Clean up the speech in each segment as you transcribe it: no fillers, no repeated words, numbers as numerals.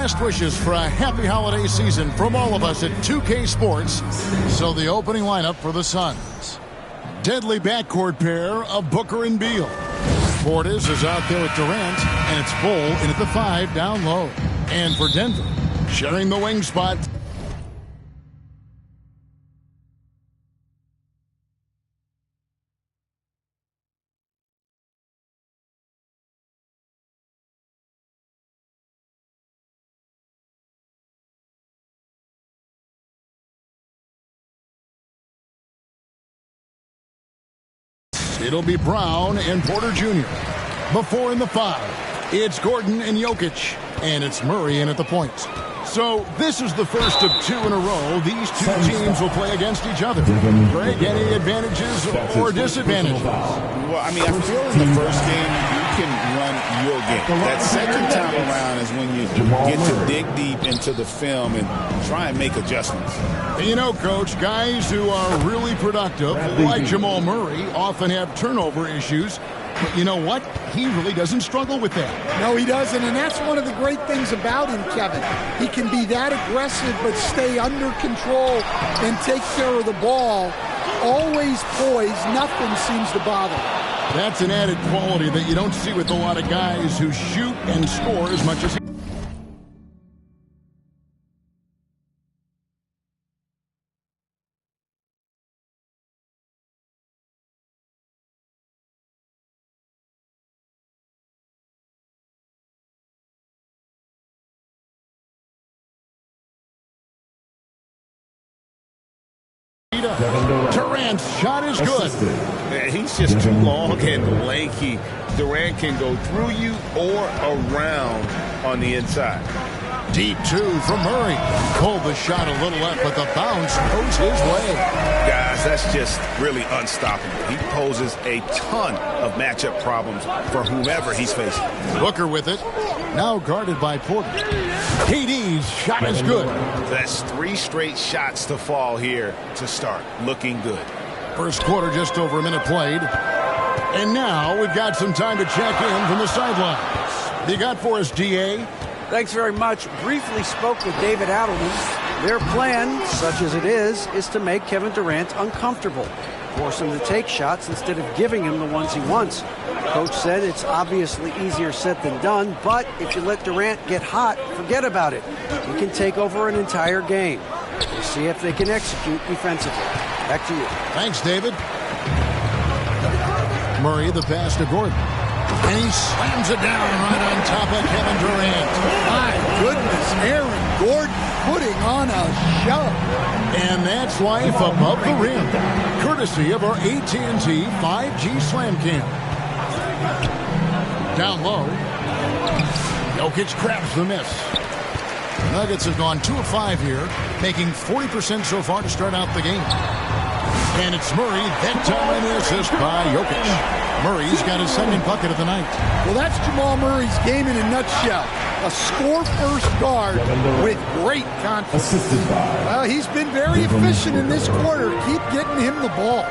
Best wishes for a happy holiday season from all of us at 2K Sports. So the opening lineup for the Suns. Deadly backcourt pair of Booker and Beal. Portis is out there with Durant, and it's Bull in at the 5 down low. And for Denver, sharing the wing spot. It'll be Brown and Porter Jr. Before in the 5, it's Gordon and Jokic. And it's Murray in at the point. So this is the first of 2 in a row. These two teams will play against each other. Greg, any advantages or disadvantages? Well, I mean, I feel in the first game, you can run your game. That second time around is when you get to dig deep into the film and try and make adjustments. You know, Coach, guys who are really productive, like Jamal Murray, often have turnover issues. But you know what? He really doesn't struggle with that. No, he doesn't, and that's one of the great things about him, Kevin. He can be that aggressive but stay under control and take care of the ball. Always poised. Nothing seems to bother him. That's an added quality that you don't see with a lot of guys who shoot and score as much as he. Durant's shot is good. Man, he's just too long and lanky. Durant can go through you or around on the inside. Deep 2 from Murray. Pulled the shot a little left, but the bounce goes his way. Guys, that's just really unstoppable. He poses a ton of matchup problems for whomever he's facing. Booker with it. Now guarded by Porter. KD's shot is good. That's 3 straight shots to fall here to start. Looking good. First quarter, just over a minute played. And now we've got some time to check in from the sidelines. You got for us, DA? Thanks very much. Briefly spoke with David Adelman. Their plan, such as it is to make Kevin Durant uncomfortable. Force him to take shots instead of giving him the ones he wants. Coach said it's obviously easier said than done, but if you let Durant get hot, forget about it. He can take over an entire game. We'll see if they can execute defensively. Back to you. Thanks, David. Murray, the pass to Gordon. And he slams it down right on top of Kevin Durant. My goodness, Aaron Gordon putting on a show. And that's life above the rim, courtesy of our AT&T 5G Slam Cam. Down low, Jokic grabs the miss. The Nuggets have gone 2 of 5 here, making 40% so far to start out the game. And it's Murray, that time an assist by Jokic. Murray's got his second bucket of the night. Well, that's Jamal Murray's game in a nutshell. A score-first guard with great confidence. Well, he's been very efficient in this quarter. Keep getting him the ball.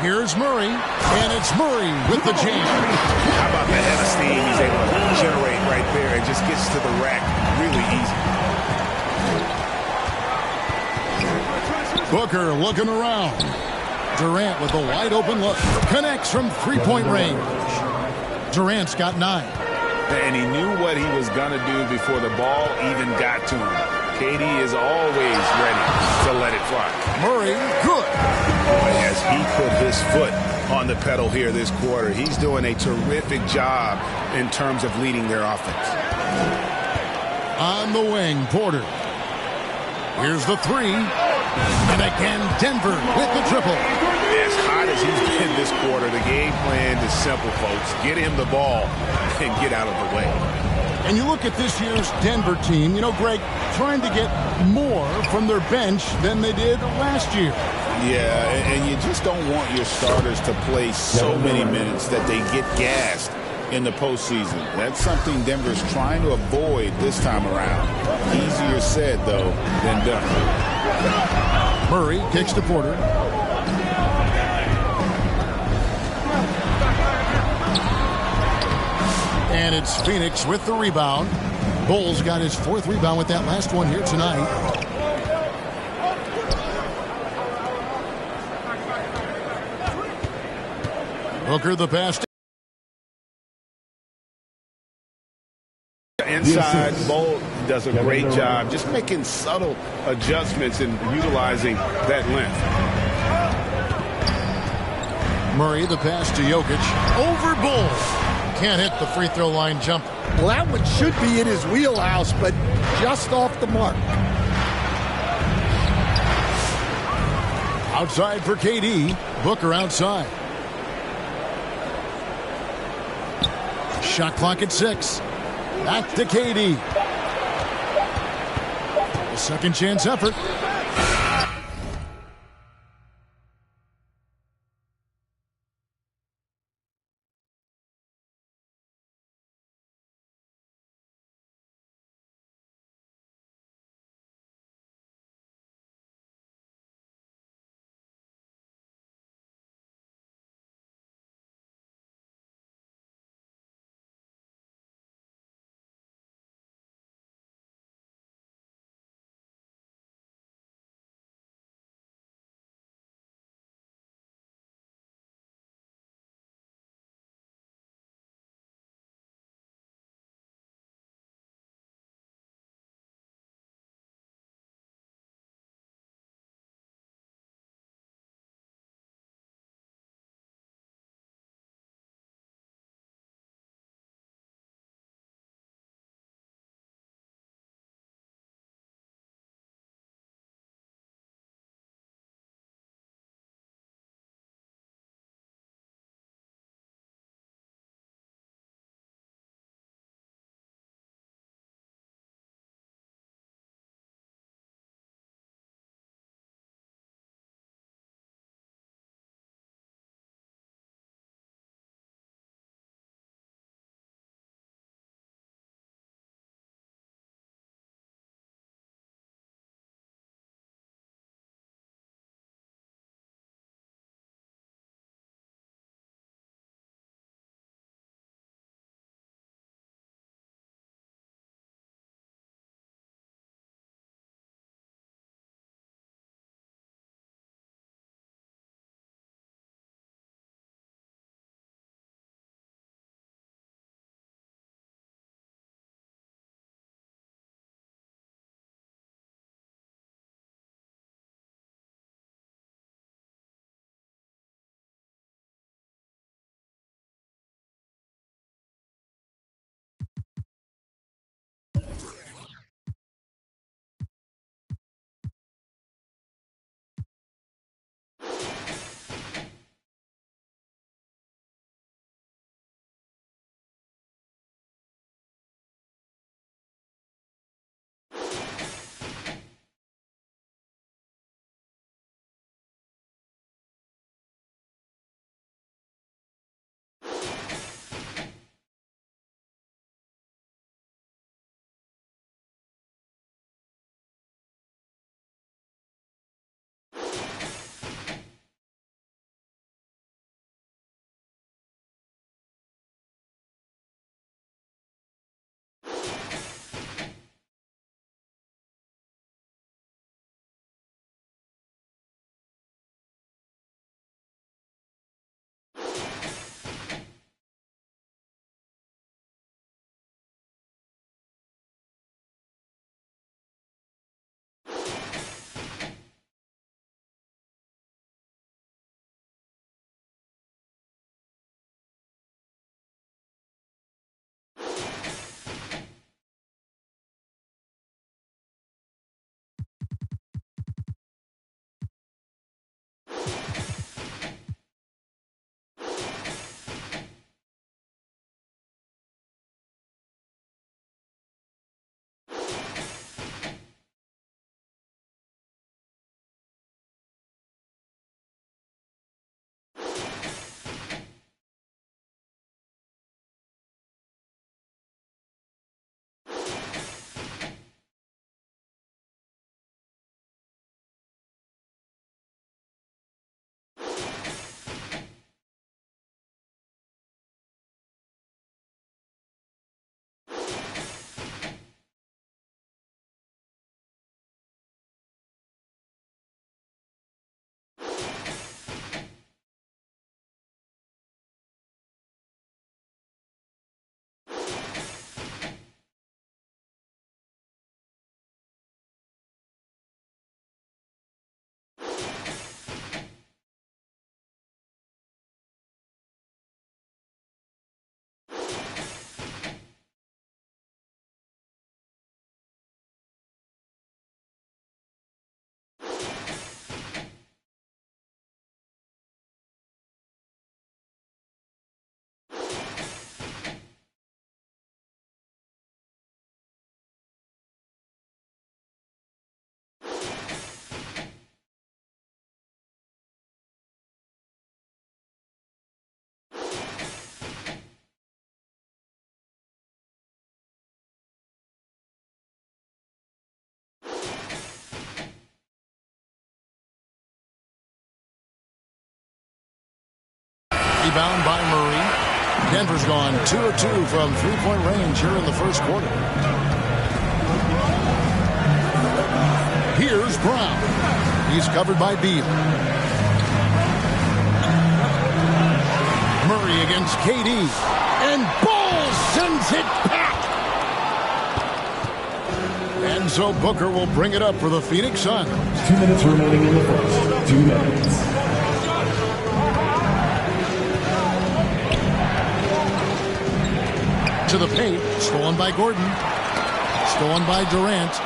Here's Murray, and it's Murray with the jam. How about the head of steam he's able to generate right there and just gets to the rack really easy. Booker looking around. Durant with a wide open look. Connects from three-point range. Durant's got 9. And he knew what he was going to do before the ball even got to him. KD is always ready to let it fly. Murray, good. Boy, as he put his foot on the pedal here this quarter, he's doing a terrific job in terms of leading their offense. On the wing, Porter. Here's the 3. And again, Denver with the triple. As hot as he's been this quarter, the game plan is simple, folks. Get him the ball and get out of the way. And you look at this year's Denver team, you know, Greg, trying to get more from their bench than they did last year. Yeah, and you just don't want your starters to play so many minutes that they get gassed in the postseason. That's something Denver's trying to avoid this time around. Easier said, though, than done. Murray kicks to Porter. And it's Phoenix with the rebound. Bulls got his 4th rebound with that last one here tonight. Booker the pass. Inside, Bull does a great job just making subtle adjustments and utilizing that length. Murray the pass to Jokic. Over Bull. Can't hit the free throw line jumper. Well, that one should be in his wheelhouse, but just off the mark. Outside for KD. Booker outside. Shot clock at 6. Back to KD. A second chance effort. Rebound by Murray. Denver's gone 2 of 2 from three-point range here in the first quarter. Here's Brown. He's covered by Beal. Murray against KD. And Ball sends it back. And so Booker will bring it up for the Phoenix Suns. 2 minutes remaining in the first. 2 minutes. To the paint. Stolen by Gordon. Stolen by Durant.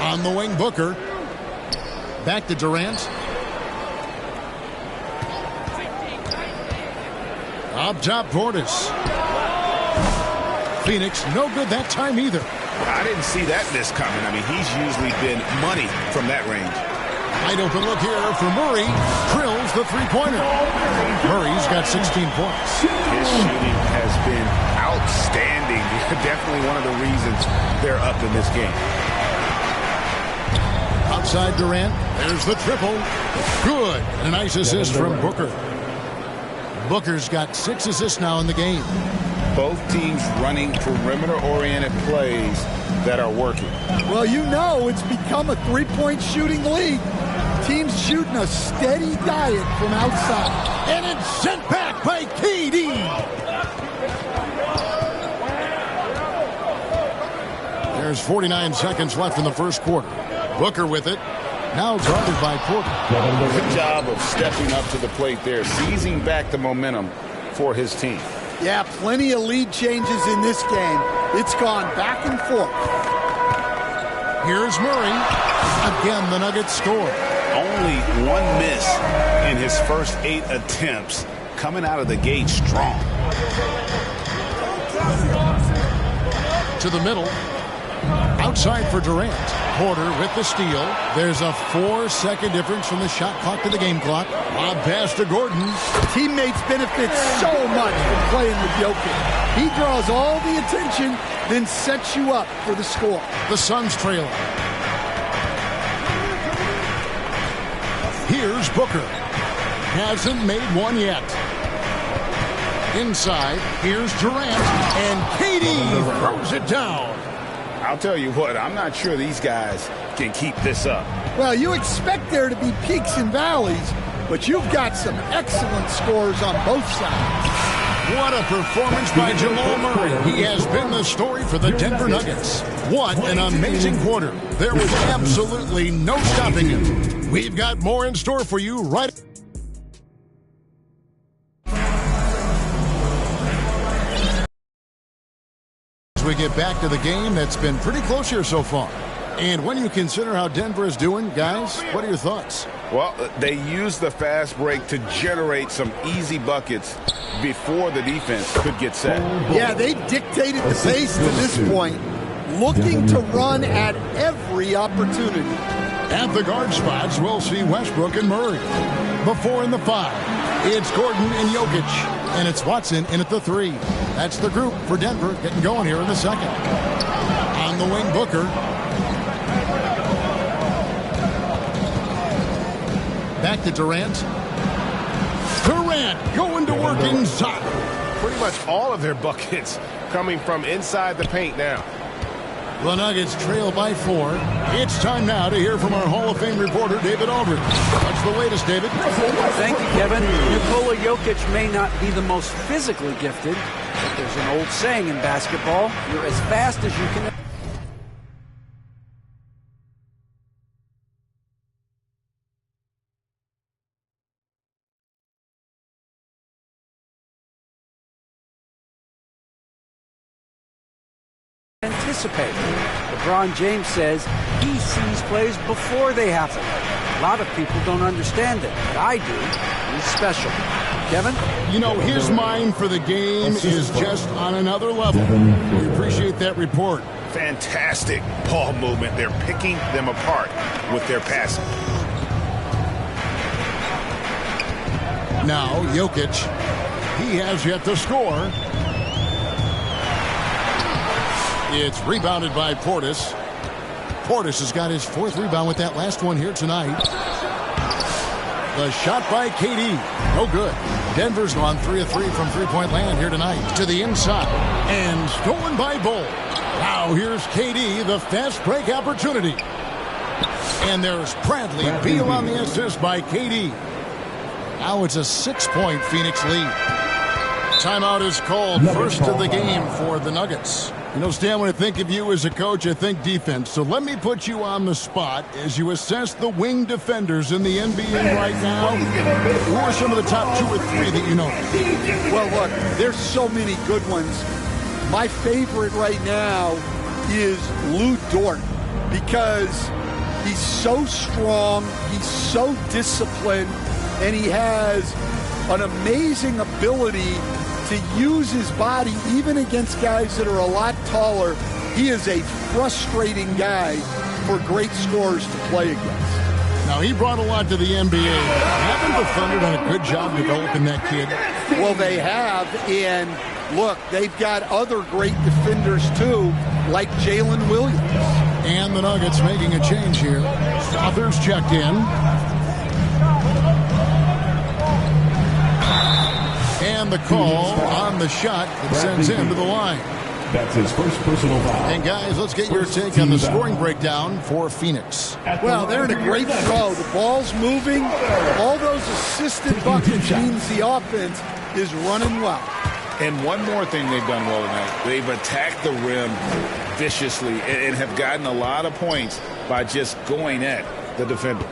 On the wing, Booker. Back to Durant. Up top, Portis. Phoenix, no good that time either. I didn't see that miss coming. I mean, he's usually been money from that range. Wide open look here for Murray. Drills the three-pointer. Murray's got 16 points. His shooting has been outstanding. Definitely one of the reasons they're up in this game. Outside Durant. There's the triple. Good. And a nice assist from Booker. Booker's got 6 assists now in the game. Both teams running perimeter-oriented plays that are working. Well, you know it's become a three-point shooting league. Teams shooting a steady diet from outside. And it's sent back by KD. There's 49 seconds left in the first quarter. Booker with it. Now guarded by Porter. Good job of stepping up to the plate there, seizing back the momentum for his team. Yeah, plenty of lead changes in this game. It's gone back and forth. Here's Murray. Again, the Nuggets score. Only one miss in his first 8 attempts, coming out of the gate strong. To the middle. Outside for Durant. Porter with the steal. There's a 4-second difference from the shot clock to the game clock. Lob pass to Gordon. Teammates benefit so much from playing with Jokic. He draws all the attention, then sets you up for the score. The Suns trailing. Here's Booker. Hasn't made one yet. Inside, here's Durant. And KD throws it down. I'll tell you what, I'm not sure these guys can keep this up. Well, you expect there to be peaks and valleys, but you've got some excellent scores on both sides. What a performance by Jamal Murray. He has been the story for the Denver Nuggets. What an amazing quarter. There was absolutely no stopping him. We've got more in store for you right as we get back to the game that's been pretty close here so far. And when you consider how Denver is doing, guys, what are your thoughts? Well, they used the fast break to generate some easy buckets before the defense could get set. Yeah, they dictated the pace to this point, looking to run at every opportunity. At the guard spots, we'll see Westbrook and Murray. Before in the 5, it's Gordon and Jokic. And it's Watson in at the 3. That's the group for Denver getting going here in the second. On the wing, Booker. Back to Durant. Durant going to work inside. Pretty much all of their buckets coming from inside the paint now. The Nuggets trail by 4. It's time now to hear from our Hall of Fame reporter, David Aldridge. What's the latest, David? Thank you, Kevin. Nikola Jokic may not be the most physically gifted, but there's an old saying in basketball, you're as fast as you can. Anticipate. LeBron James says he sees plays before they happen. A lot of people don't understand it, but I do. He's special. Kevin? You know, his mind for the game is just on another level. We appreciate that report. Fantastic ball movement. They're picking them apart with their passing. Now, Jokic, he has yet to score. It's rebounded by Portis. Portis has got his 4th rebound with that last one here tonight. The shot by KD. No good. Denver's gone 3 of 3 from three-point land here tonight. To the inside. And stolen by Bull. Now here's KD, the fast break opportunity. And there's Bradley Beal on the assist by KD. Now it's a 6-point Phoenix lead. Timeout is called, first of the game for the Nuggets. You know, Stan, when I think of you as a coach, I think defense. So let me put you on the spot as you assess the wing defenders in the NBA right now. Who are some of the top 2 or 3 that you know? Well, look, there's so many good ones. My favorite right now is Lou Dort because he's so strong, he's so disciplined, and he has an amazing ability to use his body even against guys that are a lot taller. He is a frustrating guy for great scorers to play against. Now, he brought a lot to the NBA. Haven't the Thunder done a good job developing that kid? Well, they have, and look, they've got other great defenders too, like Jalen Williams. And the Nuggets making a change here. Stothers checked in. And the call on the shot that sends him to the line. That's his first personal foul. And guys, let's get your take on the scoring breakdown for Phoenix. Well, they're in a great flow. The ball's moving. All those assisted buckets means the offense is running well. And one more thing they've done well tonight. They've attacked the rim viciously and have gotten a lot of points by just going at the defender.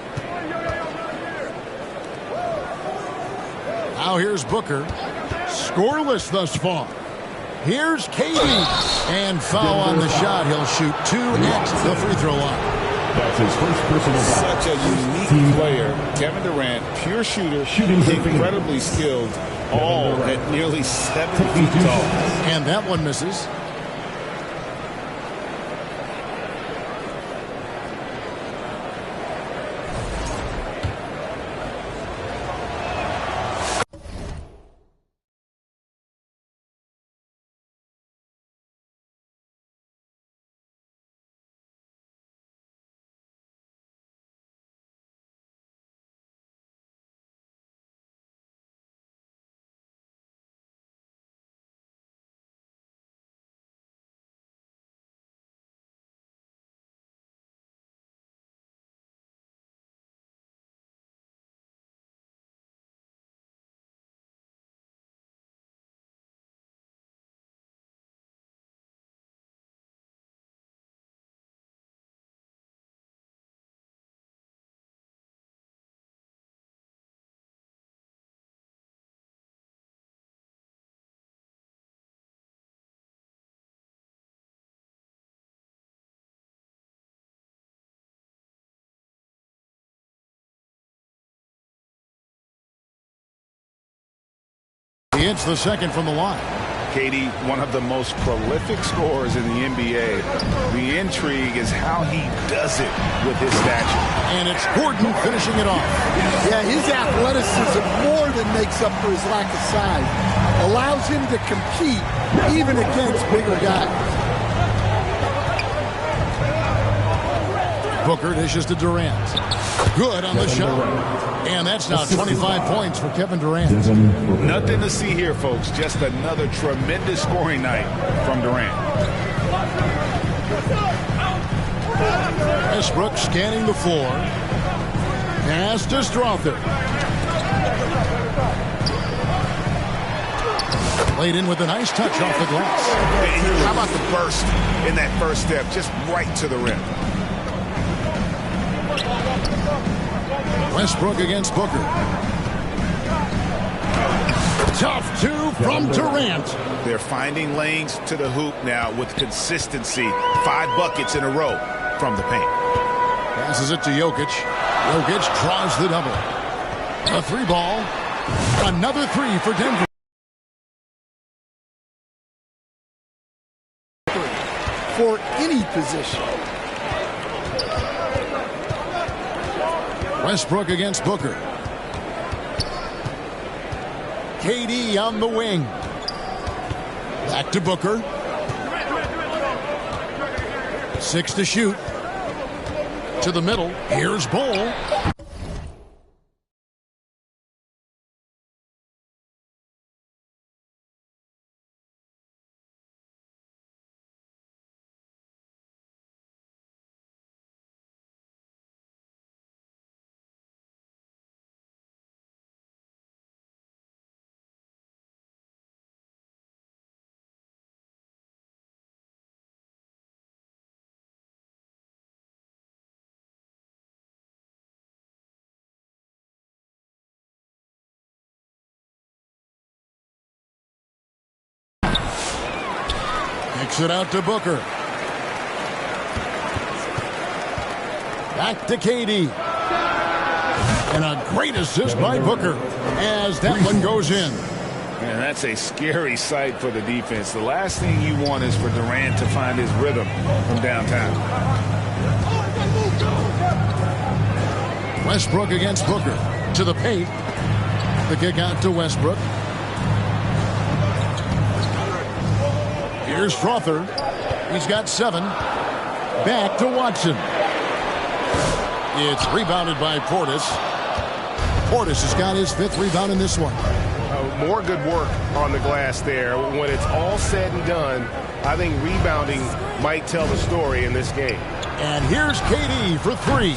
Now here's Booker. Scoreless thus far. Here's KD. And foul on the shot. He'll shoot 2 at the free throw line. That's his first personal foul. Such a unique player. Kevin Durant, pure shooter, incredibly skilled, all at nearly 7 feet tall. And that one misses. He hits the second from the line. KD, one of the most prolific scorers in the NBA. The intrigue is how he does it with his stature. And it's Gordon finishing it off. Yeah, his athleticism more than makes up for his lack of size. Allows him to compete even against bigger guys. Booker dishes to Durant. Good on the shot. And that's now 25 points for Kevin Durant. Nothing to see here, folks. Just another tremendous scoring night from Durant. Westbrook scanning the floor. Pass to Strother. Played in with a nice touch off the glass. How about the burst in that first step, just right to the rim? Westbrook against Booker. Tough 2 from Durant. They're finding lanes to the hoop now with consistency. 5 buckets in a row from the paint. Passes it to Jokic. Jokic draws the double. A 3-ball. Another 3 for Denver. For any position. Westbrook against Booker. KD on the wing. Back to Booker. 6 to shoot. To the middle. Here's Bull. Kicks it out to Booker. Back to KD. And a great assist by Booker as that one goes in. Man, that's a scary sight for the defense. The last thing you want is for Durant to find his rhythm from downtown. Westbrook against Booker. To the paint. The kick out to Westbrook. Here's Strother. He's got 7. Back to Watson. It's rebounded by Portis. Portis has got his 5th rebound in this one. More good work on the glass there. When it's all said and done, I think rebounding might tell the story in this game. And here's KD for 3.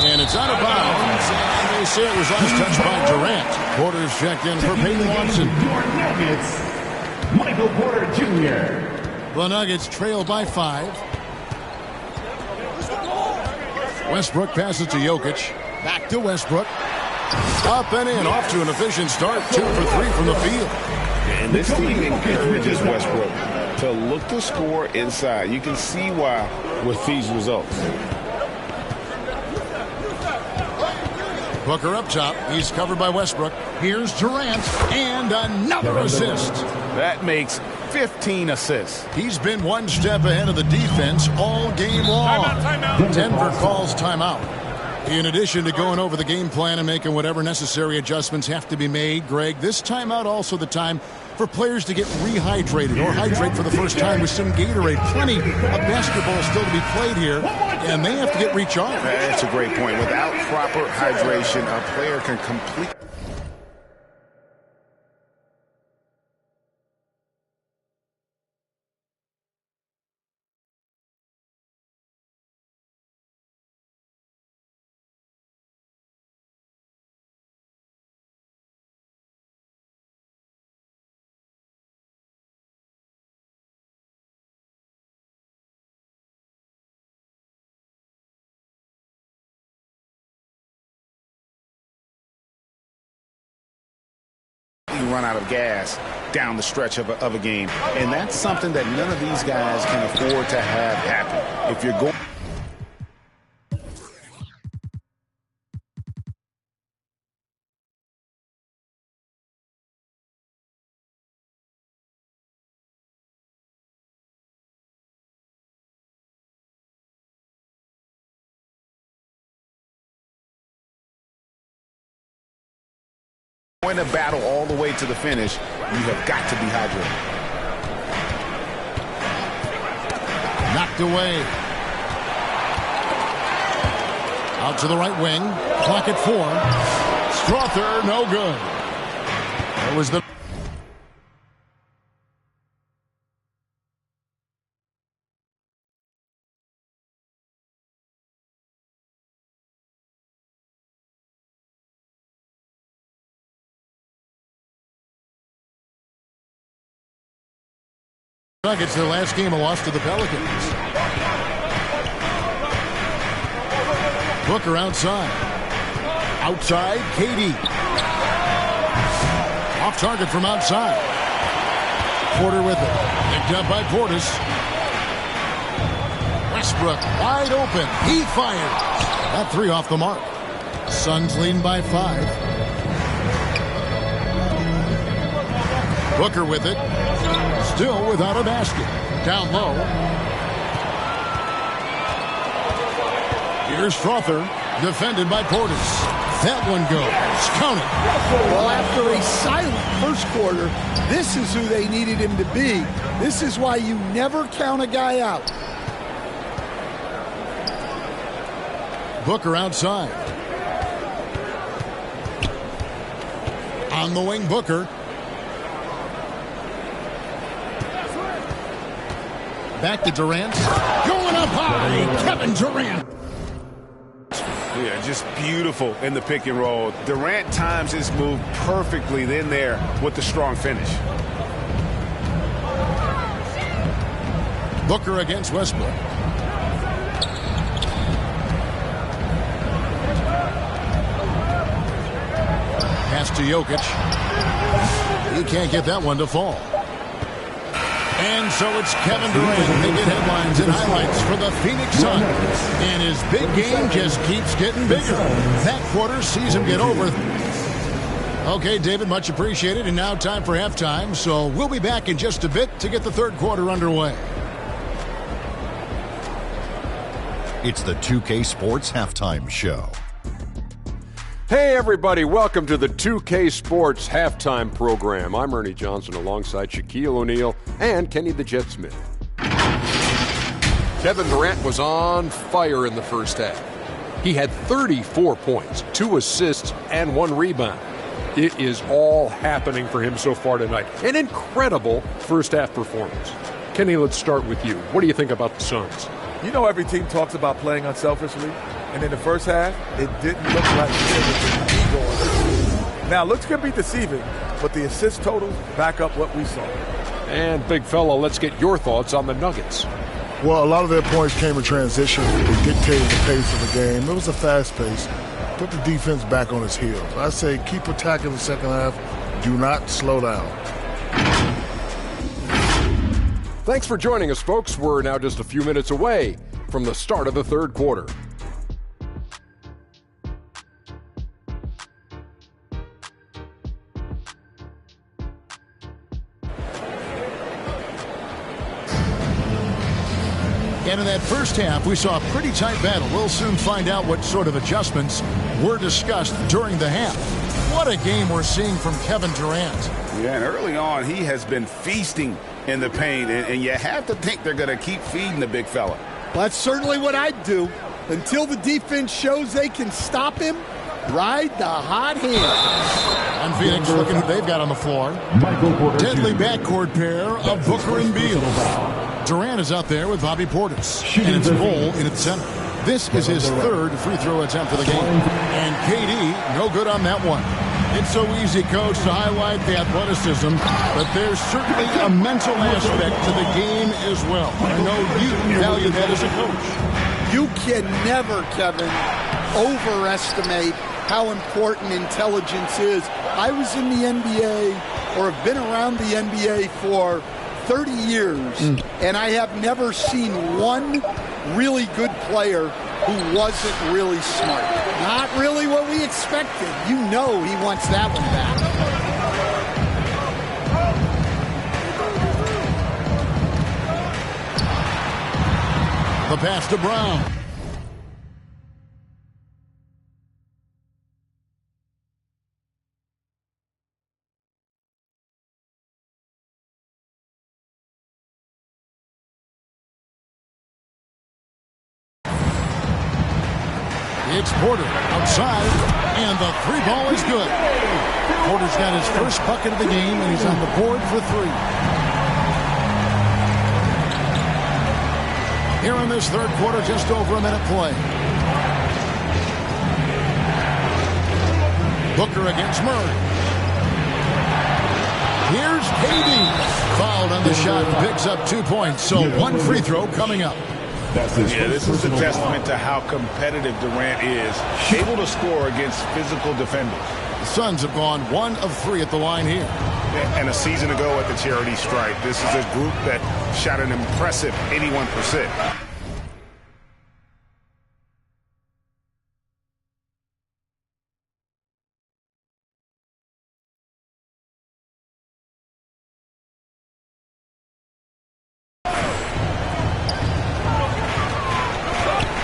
And it's out of bounds. And they say it was last touched by Durant. Porter's checked in for Peyton Watson. Your Nuggets, Michael Porter Jr. The Nuggets trail by 5. Westbrook passes to Jokic. Back to Westbrook. Up and in. Off to an efficient start. 2 for 3 from the field. And this team encourages Westbrook to look to score inside. You can see why with these results. Booker up top. He's covered by Westbrook. Here's Durant. And another assist. That makes 15 assists. He's been one step ahead of the defense all game long. Timeout. Denver calls timeout. In addition to going over the game plan and making whatever necessary adjustments have to be made, Greg, this timeout also the time for players to get rehydrated or hydrate for the first time with some Gatorade. Plenty of basketball still to be played here, and they have to get recharged. That's a great point. Without proper hydration, a player can complete. Run out of gas down the stretch of a game, and that's something that none of these guys can afford to have happen. If you're going to battle all the way to the finish, you have got to be hydrated. Knocked away. Out to the right wing. Clock at 4. Strother, no good. That was the... Nuggets, their last game, a loss to the Pelicans. Booker outside. Outside, KD. Off target from outside. Porter with it. Picked up by Portis. Westbrook wide open. He fires. That 3 off the mark. Suns leading by 5. Booker with it. Still without a basket. Down low. Here's Strother. Defended by Portis. That one goes. Count it. Well, after a silent first quarter, this is who they needed him to be. This is why you never count a guy out. Booker outside. On the wing, Booker. Back to Durant. Going up high. Kevin Durant. Yeah, just beautiful in the pick and roll. Durant times his move perfectly then there with the strong finish. Booker against Westbrook. Pass to Jokic. He can't get that one to fall. And so it's Kevin Durant making headlines and highlights for the Phoenix Suns. And his big game just keeps getting bigger. That quarter sees him get over. Okay, David, much appreciated. And now time for halftime. So we'll be back in just a bit to get the third quarter underway. It's the 2K Sports Halftime Show. Hey everybody, welcome to the 2K Sports Halftime Program. I'm Ernie Johnson alongside Shaquille O'Neal and Kenny the Jet Smith. Kevin Durant was on fire in the first half. He had 34 points, 2 assists, and 1 rebound. It is all happening for him so far tonight. An incredible first half performance. Kenny, let's start with you. What do you think about the Suns? You know, every team talks about playing unselfishly, and in the first half, it didn't look like there was an ego on the team. Now, looks could be deceiving, but the assist totals back up what we saw. And big fella, let's get your thoughts on the Nuggets. Well, a lot of their points came in transition. It dictated the pace of the game. It was a fast pace. Put the defense back on its heels. I say keep attacking the second half. Do not slow down. Thanks for joining us, folks. We're now just a few minutes away from the start of the third quarter. And in that first half, we saw a pretty tight battle. We'll soon find out what sort of adjustments were discussed during the half. What a game we're seeing from Kevin Durant. Yeah, and early on, he has been feasting in the paint, and you have to think they're going to keep feeding the big fella. That's certainly what I'd do. Until the defense shows they can stop him, ride the hot hand. And Phoenix looking who they've got on the floor. Deadly backcourt pair of Booker and Beal. Durant is out there with Bobby Portis, and it's Cole in its center. This is his third free throw attempt of the game. And KD, no good on that one. It's so easy, Coach, to highlight the athleticism, but there's certainly a mental aspect to the game as well. I know you value that as a coach. You can never, Kevin, overestimate how important intelligence is. I was in the NBA, or have been around the NBA for 30 years, and I have never seen one really good player who wasn't really smart. Not really what we expected. You know he wants that one back. The pass to Brown. It's Porter outside, and the three ball is good. Porter's got his first bucket of the game, and he's on the board for 3. Here in this third quarter, just over a minute play. Booker against Murray. Here's KD. Fouled on the shot and picks up 2 points, so 1 free throw coming up. Yeah, this is a testament to how competitive Durant is, able to score against physical defenders. The Suns have gone 1 of 3 at the line here. And a season ago at the charity stripe, this is a group that shot an impressive 81%.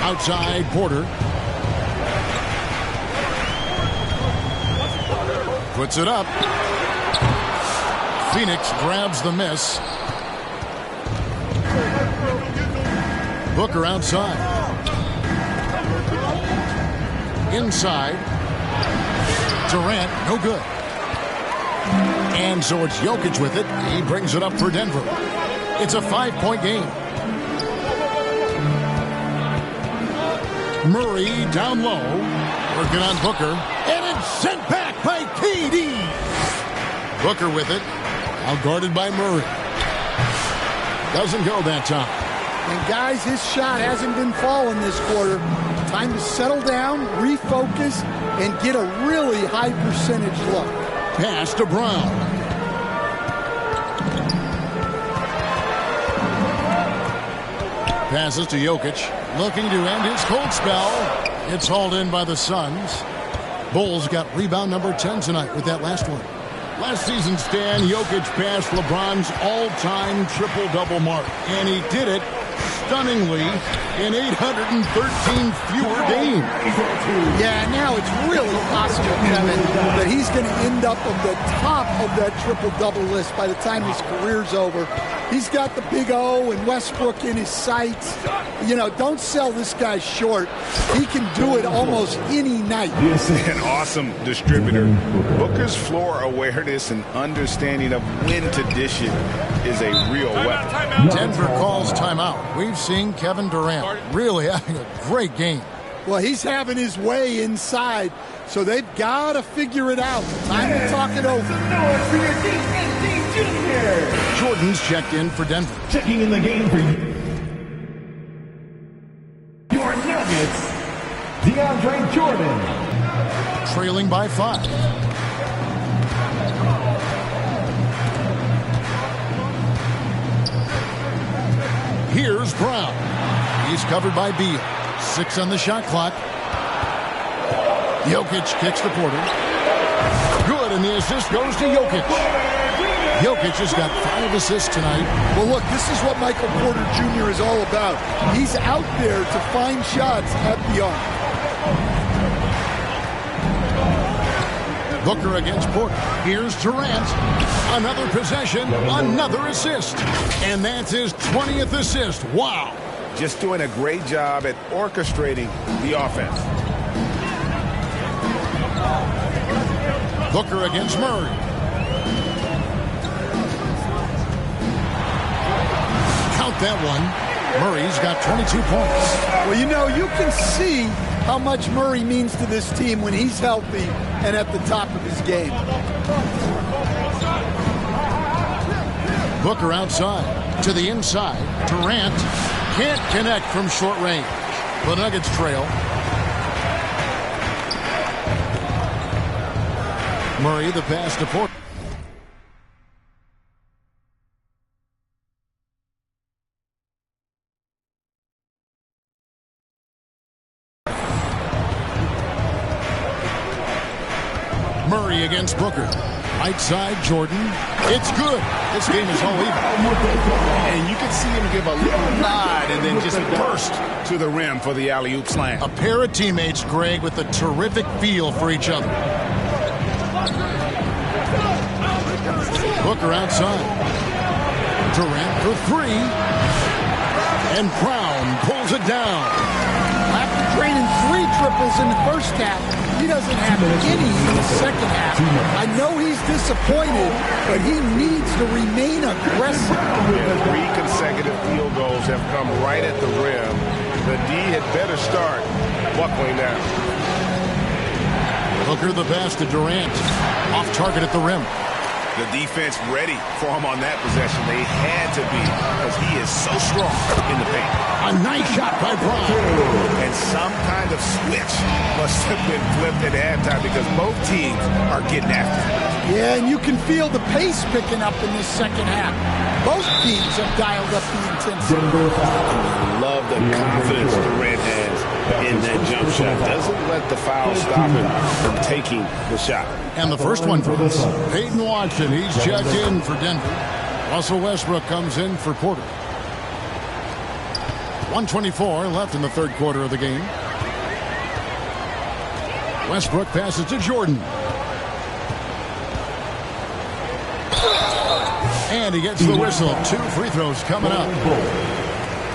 Outside, Porter. Puts it up. Phoenix grabs the miss. Booker outside. Inside. Durant, no good. And so it's Jokic with it. He brings it up for Denver. It's a 5-point game. Murray down low, working on Booker, and it's sent back by KD. Booker with it, now guarded by Murray. Doesn't go that time. And guys, his shot hasn't been falling this quarter. Time to settle down, refocus, and get a really high percentage look. Pass to Brown. Passes to Jokic, looking to end his cold spell. It's hauled in by the Suns. Bulls got rebound number 10 tonight with that last one. Last season, Stan, Jokic passed LeBron's all-time triple-double mark, and he did it stunningly in 813 fewer games. Yeah, now it's really possible, Kevin, that he's going to end up on the top of that triple-double list by the time his career's over. He's got the big O and Westbrook in his sights. You know, don't sell this guy short. He can do it almost any night. An awesome distributor. Booker's floor awareness and understanding of when to dish it is a real weapon. Denver calls timeout. We've seen Kevin Durant really having a great game. Well, he's having his way inside, so they've got to figure it out. Time to talk it over. Jordan's checked in for Denver. Checking in the game for you. Your Nuggets, DeAndre Jordan. Trailing by 5. Here's Brown. He's covered by Beal. 6 on the shot clock. Jokic kicks to Porter. Good, and the assist goes to Jokic. Jokic has got 5 assists tonight. Well, look, this is what Michael Porter Jr. is all about. He's out there to find shots at the arc. Booker against Porter. Here's Durant. Another possession, another assist. And that's his 20th assist. Wow. Just doing a great job at orchestrating the offense. Booker against Murray. Count that one. Murray's got 22 points. Well, you know, you can see how much Murray means to this team when he's healthy and at the top of his game. Booker outside to the inside. Durant can't connect from short range. The Nuggets trail. Murray, the pass to Porter. Murray against Booker. Right side, Jordan. It's good. This game is all even. And you can see him give a little nod and then just burst to the rim for the alley-oop slam. A pair of teammates, Greg, with a terrific feel for each other. Booker outside. Durant for 3. And Brown pulls it down. After draining 3 triples in the first half, he doesn't have any in the second half. I know he's disappointed, but he needs to remain aggressive. Yeah, 3 consecutive field goals have come right at the rim. The D had better start buckling now. Booker the pass to Durant. Off target at the rim. The defense ready for him on that possession. They had to be because he is so strong in the paint. A nice shot by Brown. And some kind of switch must have been flipped at halftime because both teams are getting after it. Yeah, and you can feel the pace picking up in this second half. Both teams have dialed up the intensity. Love the confidence Durant has in that jump shot. Doesn't let the foul stop him from taking the shot. And the first one for this. Peyton Watson, he's checked in for Denver. Russell Westbrook comes in for Porter. 1:24 left in the third quarter of the game. Westbrook passes to Jordan. And he gets the whistle. 2 free throws coming up.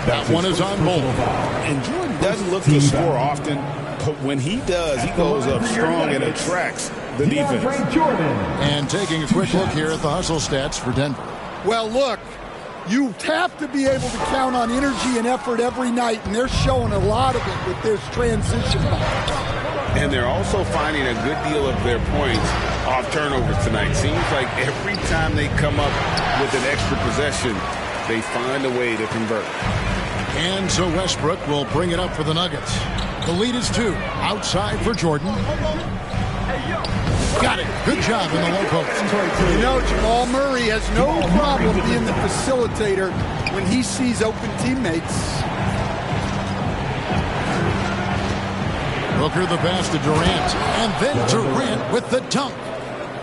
That one is on Bull. And Jordan doesn't look to score often, but when he does, he goes up strong and attracts the defense. And taking a quick look here at the hustle stats for Denver. Well, look, you have to be able to count on energy and effort every night, and they're showing a lot of it with this transition ball. And they're also finding a good deal of their points off turnovers tonight. Seems like every time they come up with an extra possession, they find a way to convert. And so Westbrook will bring it up for the Nuggets. The lead is 2. Outside for Jordan. Got it. Good job in the low post. You know, Jamal Murray has no problem being the facilitator when he sees open teammates. Booker the pass to Durant, and then Durant with the dunk.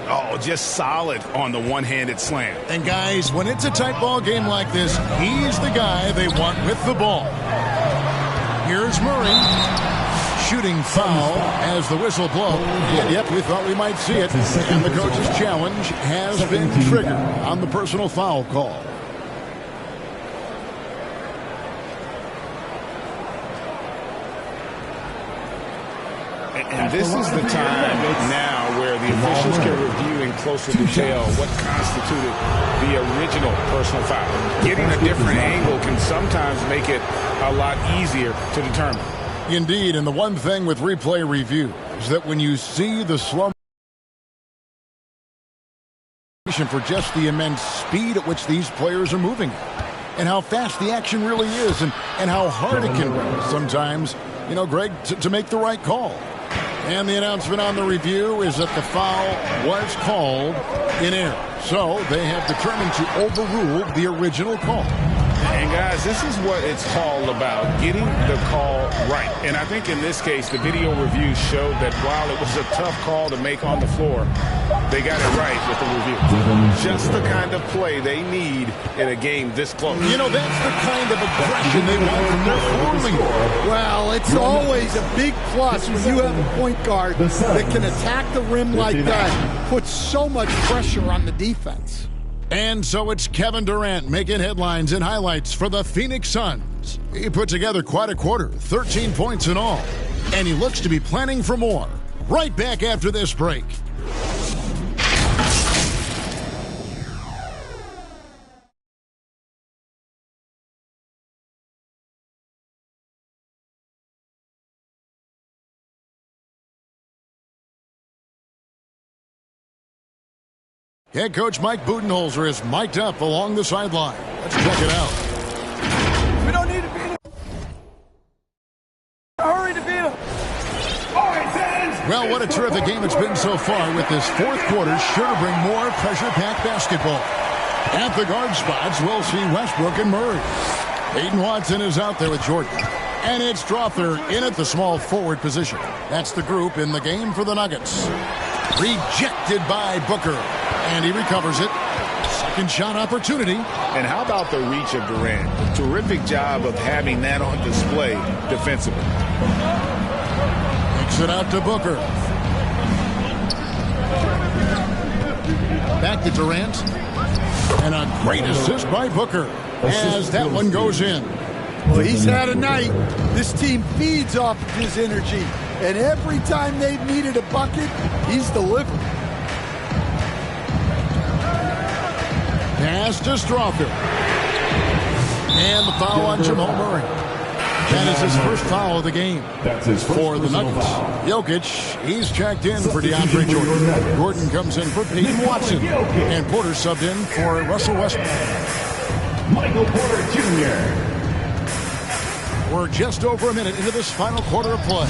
Oh, just solid on the one-handed slam. And guys, when it's a tight ball game like this, he's the guy they want with the ball. Here's Murray. Shooting foul as the whistle blows. And yep, we thought we might see it. And the coach's challenge has been triggered on the personal foul call. And this is the time now where the officials can review in closer detail what constituted the original personal foul. Getting a different angle can sometimes make it a lot easier to determine. Indeed, and the one thing with replay review is that when you see the slow motion for just the immense speed at which these players are moving and how fast the action really is and how hard it can be sometimes, you know, Greg, to make the right call. And the announcement on the review is that the foul was called in error. So they have determined to overrule the original call. And guys, this is what it's all about, getting the call right. And I think in this case, the video review showed that while it was a tough call to make on the floor, they got it right with the review. Just the kind of play they need in a game this close. You know, that's the kind of aggression they want from their floor leader. Well, it's always a big plus when you have a point guard that can attack the rim like that, put so much pressure on the defense. And so it's Kevin Durant making headlines and highlights for the Phoenix Suns. He put together quite a quarter, 13 points in all. And he looks to be planning for more. Right back after this break. Head coach Mike Budenholzer is mic'd up along the sideline. Let's check it out. We don't need to beat him. Hurry to beat him. Well, what a terrific game it's been so far, with this fourth quarter sure to bring more pressure-packed basketball. At the guard spots, we'll see Westbrook and Murray. Aiden Watson is out there with Jordan. And it's Strother in at the small forward position. That's the group in the game for the Nuggets. Rejected by Booker. And he recovers it. Second shot opportunity. And how about the reach of Durant? Terrific job of having that on display defensively. Kicks it out to Booker. Back to Durant. And a great assist by Booker as that one goes in. Well, he's had a night. This team feeds off of his energy. And every time they've needed a bucket, he's delivered. Pass to Strother. And the foul on Jamal Murray. That is his first foul of the game. That's his first for the Nuggets. Jokic, he's checked in for DeAndre Jordan. Gordon comes in for Peyton Watson. And Porter subbed in for Russell Westbrook. Michael Porter Jr. We're just over a minute into this final quarter of play.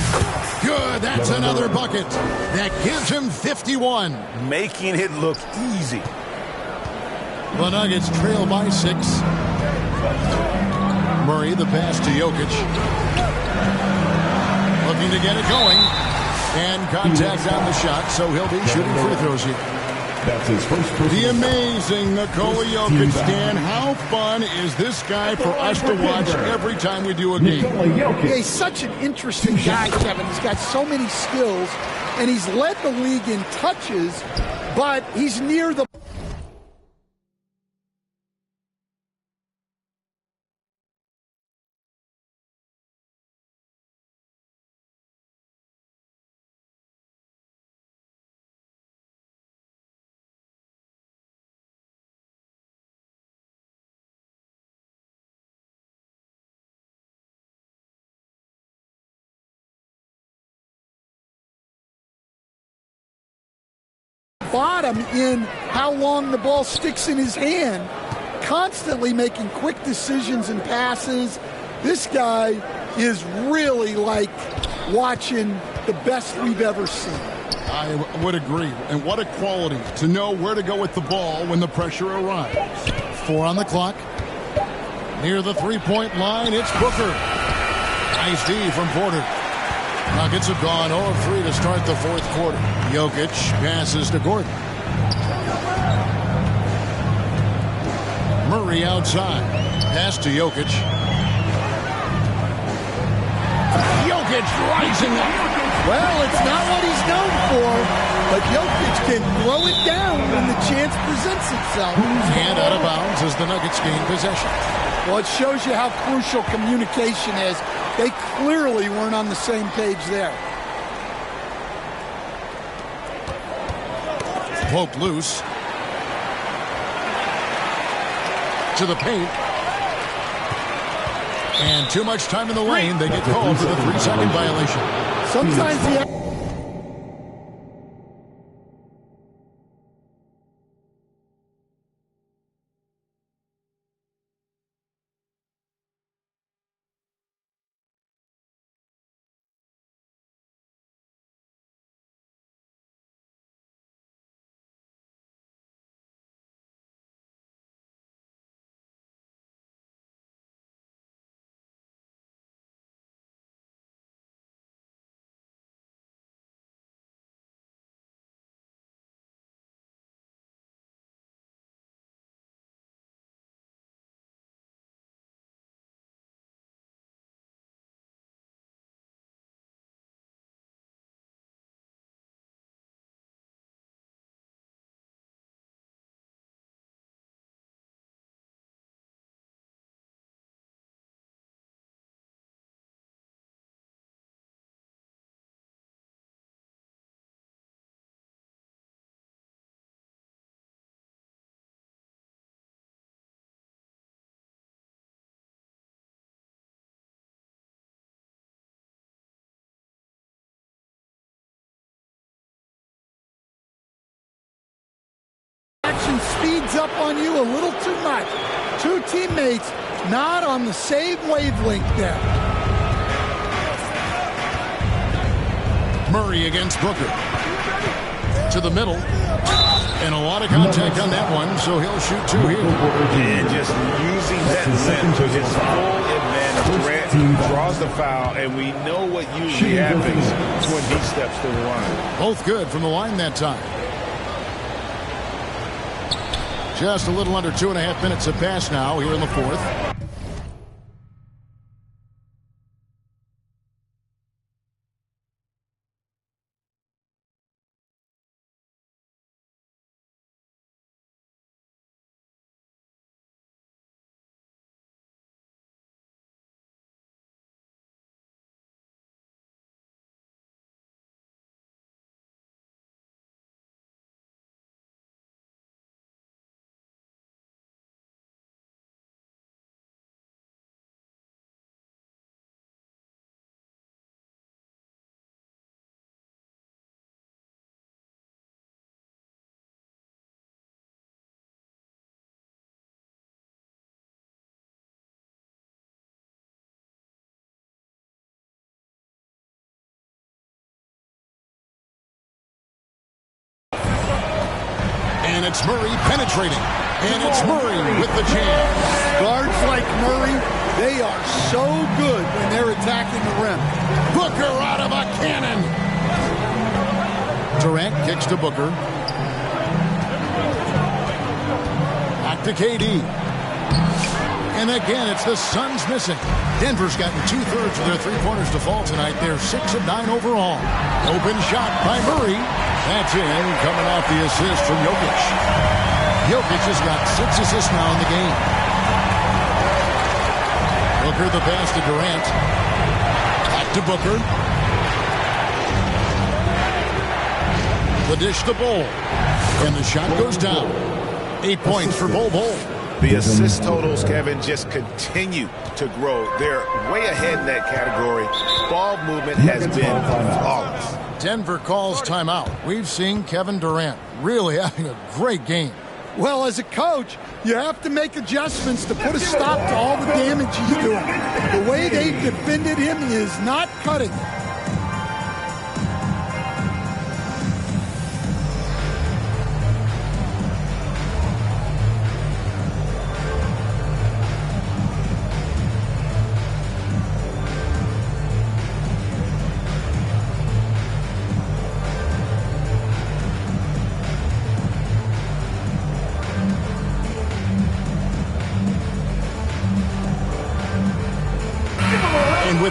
Good, that's another bucket. That gives him 51. Making it look easy. The Nuggets trail by 6. Murray, the pass to Jokic. Looking to get it going. And contact on the shot, so he'll be shooting free throws here. That's his first. The amazing Nikola Jokic, Dan. How fun is this guy for us to watch every time we do a game? Yeah, he's such an interesting guy, Kevin. He's got so many skills, and he's led the league in touches, but he's near the... bottom in how long the ball sticks in his hand, constantly making quick decisions and passes. This guy is really like watching the best we've ever seen. I would agree. And what a quality to know where to go with the ball when the pressure arrives. 4 on the clock. Near the three-point line, it's Booker. Nice D from Porter. Nuggets have gone 0 of 3 to start the fourth quarter. Jokic passes to Gordon. Murray outside. Pass to Jokic. Jokic rising up. Well, it's not what he's known for, but Jokic can throw it down when the chance presents itself. And out of bounds as the Nuggets gain possession. Well, it shows you how crucial communication is. They clearly weren't on the same page there. Poked loose. To the paint. And too much time in the lane. They get called for the 3-second violation. Sometimes the action speeds up on you a little too much. Two teammates not on the same wavelength there. Murray against Booker. To the middle. And a lot of contact on that one, so he'll shoot 2 here. And just using that length to his full advantage. Durant draws the foul, and we know what usually happens when he steps to the line. Both good from the line that time. Just a little under 2.5 minutes have passed now here in the fourth. And it's Murray penetrating. And it's Murray with the jam. Guards like Murray, they are so good when they're attacking the rim. Booker out of a cannon. Durant kicks to Booker. Back to KD. And again, it's the Suns missing. Denver's gotten 2/3 of their three-pointers to fall tonight. They're 6 of 9 overall. Open shot by Murray. That's in, coming off the assist from Jokic. Jokic has got 6 assists now in the game. Booker the pass to Durant. Back to Booker. The dish to Bol. And the shot goes down. 8 points for Bol. The assist totals, Kevin, just continue to grow. They're way ahead in that category. Ball movement has been flawless. Denver calls timeout. We've seen Kevin Durant really having a great game. Well, as a coach, you have to make adjustments to put a stop to all the damage he's doing. The way they've defended him is not cutting it.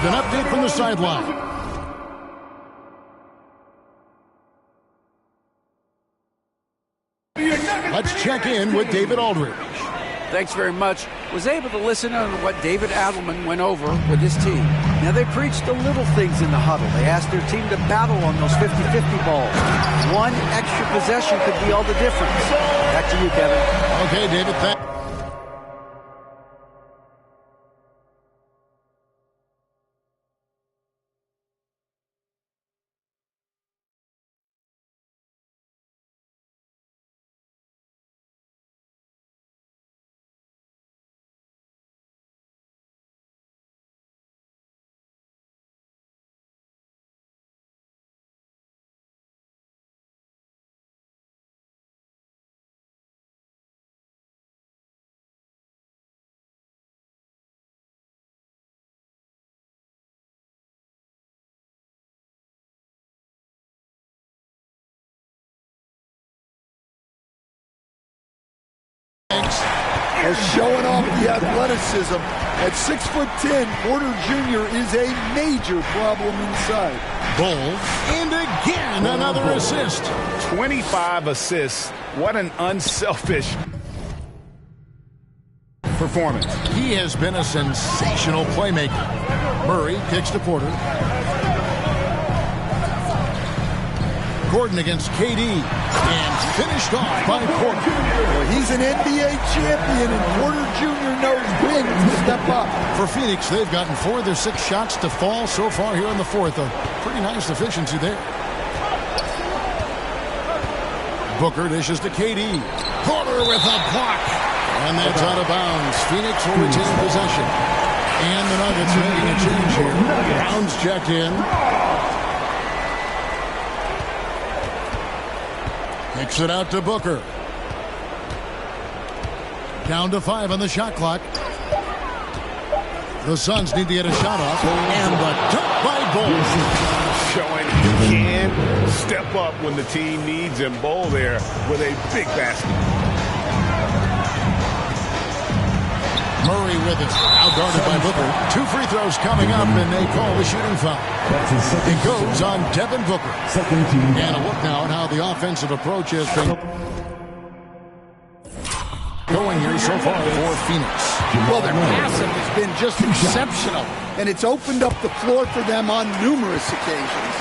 an update from the sideline. Let's check in with David Aldridge. Thanks very much. Was able to listen on what David Adelman went over with his team. Now, they preached the little things in the huddle. They asked their team to battle on those 50-50 balls. One extra possession could be all the difference. Back to you, Kevin. Okay, David, As showing off the athleticism. At 6'10", Porter Jr. is a major problem inside. Bulls, and again another assist. 25 assists. What an unselfish performance. He has been a sensational playmaker. Murray kicks to Porter. Gordon against KD, and finished off by Porter. Well, he's an NBA champion, and Porter Jr. knows when to step up. For Phoenix, they've gotten 4 of their 6 shots to fall so far here in the fourth. A pretty nice efficiency there. Booker dishes to KD. Porter with a block. And that's out of bounds. Phoenix will retain possession. And the Nuggets making a change here. Brown's checked in. Kicks it out to Booker. Down to 5 on the shot clock. The Suns need to get a shot off. And the dunk by Bull. Showing he can step up when the team needs him. Bull there with a big basket. Murray with it. Outguarded by Booker. 2 free throws coming up, and they call the shooting foul. It goes on Devin Booker. And a look now at how the offensive approach has been going here so far for Phoenix. Well, their passing has been just exceptional, and it's opened up the floor for them on numerous occasions.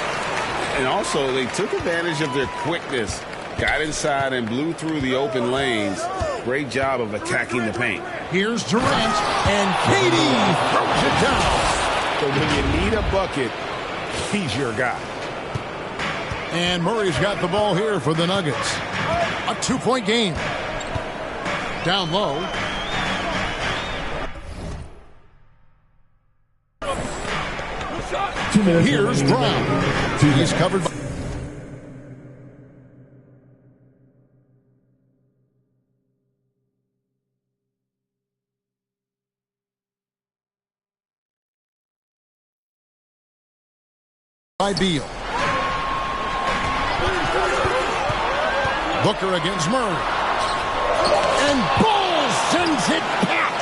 And also, they took advantage of their quickness, got inside and blew through the open lanes. Great job of attacking the paint. Here's Durant, and KD throws it down. So when you need a bucket, he's your guy. And Murray's got the ball here for the Nuggets. A 2-point game. Down low. Here's Brown. He's covered by Beal. Booker against Murray. And Bull sends it back.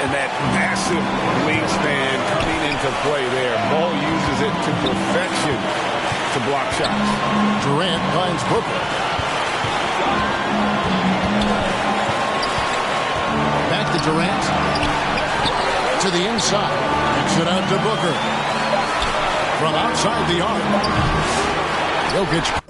And that massive wingspan coming into play there. Bull uses it to perfection to block shots. Durant finds Booker. Back to Durant. To the inside. Kicks it out to Booker. From outside the arc. Jokic.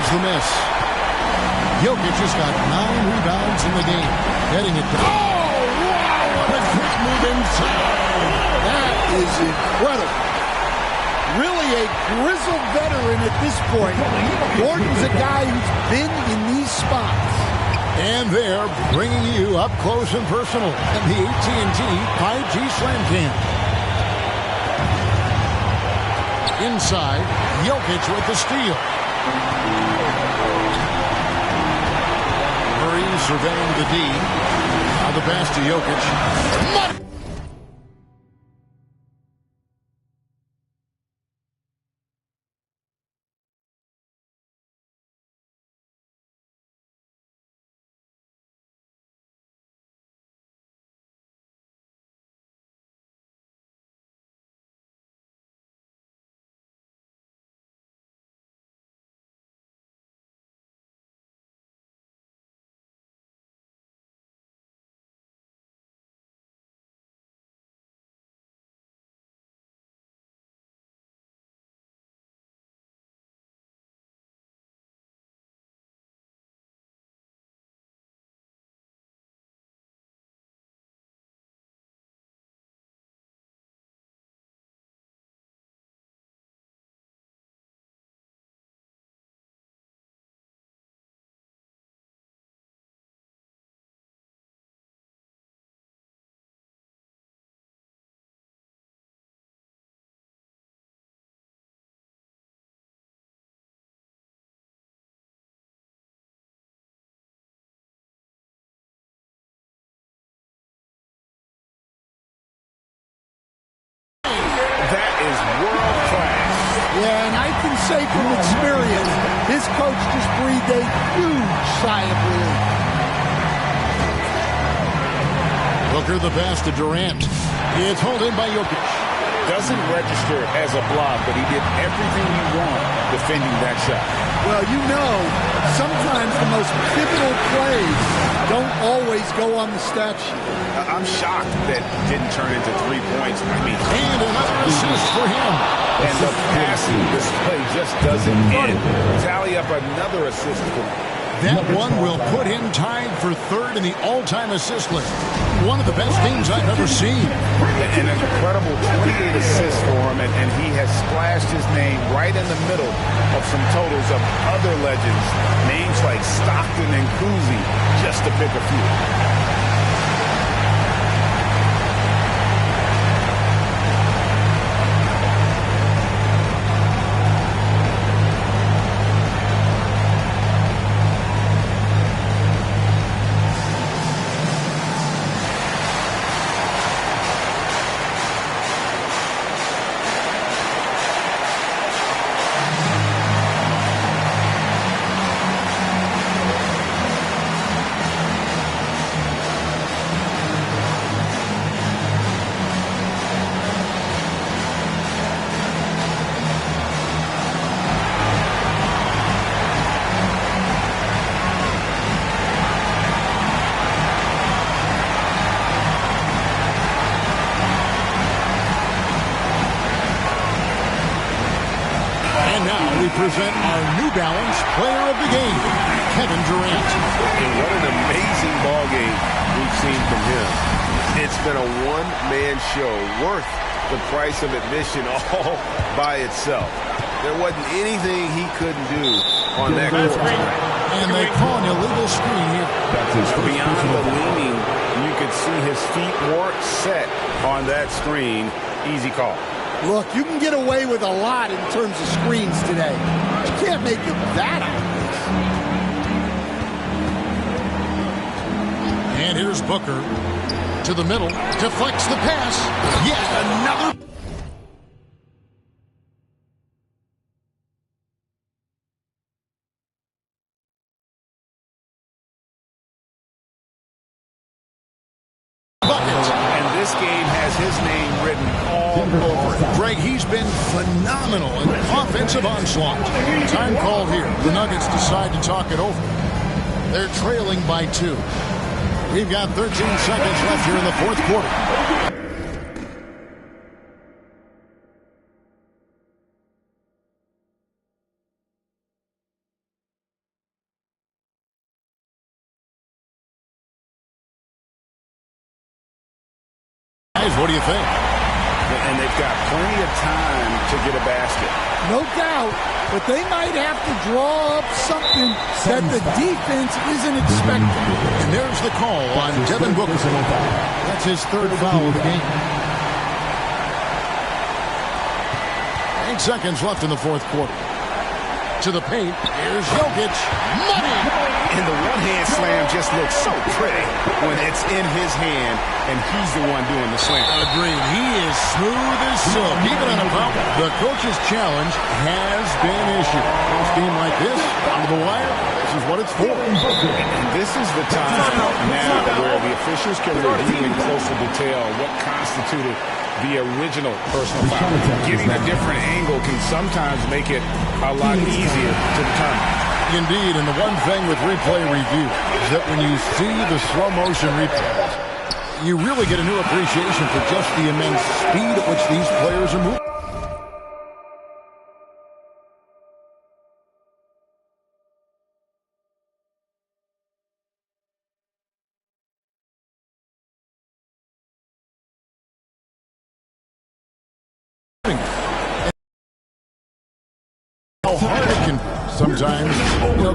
the miss. Jokic has got 9 rebounds in the game. Getting it down. Oh, wow! What a quick move inside. That is incredible. Really a grizzled veteran at this point. Gordon's a guy who's been in these spots. And they're bringing you up close and personal at the AT&T 5G Slam Cam. Inside, Jokic with the steal. Murray surveying the D. Now the pass to Jokic. That is world class. Yeah, and I can say from experience, his coach just breathed a huge sigh of relief. Booker the pass to Durant. It's hauled in by Jokic. Doesn't register as a block, but he did everything you want defending that shot. Well, you know, sometimes the most pivotal plays don't always go on the stat sheet. I'm shocked that didn't turn into 3 points. I mean, And another assist for him. and the passing display just doesn't end. Tally up another assist for him. That one will put him tied for 3rd in the all-time assist list. One of the best games I've ever seen. An incredible 28 assists for him, and he has splashed his name right in the middle of some totals of other legends. Names like Stockton and Cousy, just to pick a few. Present our New Balance Player of the Game, Kevin Durant. And what an amazing ball game we've seen from him. It's been a one-man show worth the price of admission all by itself. There wasn't anything he couldn't do on that court. And they call an illegal screen here. Beyond the leaning, you could see his feet more set on that screen. Easy call. Look, you can get away with a lot in terms of screens today. You can't make it that obvious. And here's Booker to the middle, deflects the pass. Yet another. And this game has his name written all over it. Greg, he's been phenomenal in offensive onslaught. Time called here. The Nuggets decide to talk it over. They're trailing by 2. We've got 13 seconds left here in the 4th quarter. What do you think? And they've got plenty of time to get a basket. No doubt, but they might have to draw up something that the defense isn't expecting. And there's the call on Devin Booker. That's his third foul of the game. 8 seconds left in the fourth quarter. To the paint, here's Jokic. Money! And the one-hand slam just looks so pretty when it's in his hand and he's the one doing the slam. Agreed. He is smooth as silk. Even on a foul, the coach's challenge has been issued. A team like this, under the wire, this is what it's for. And this is the time now where the officials can review in closer detail what constituted the original personal foul. Getting a different angle can sometimes make it a lot easier to determine. Indeed, and the one thing with replay review is that when you see the slow motion replays, you really get a new appreciation for just the immense speed at which these players are moving. How hard it can be sometimes,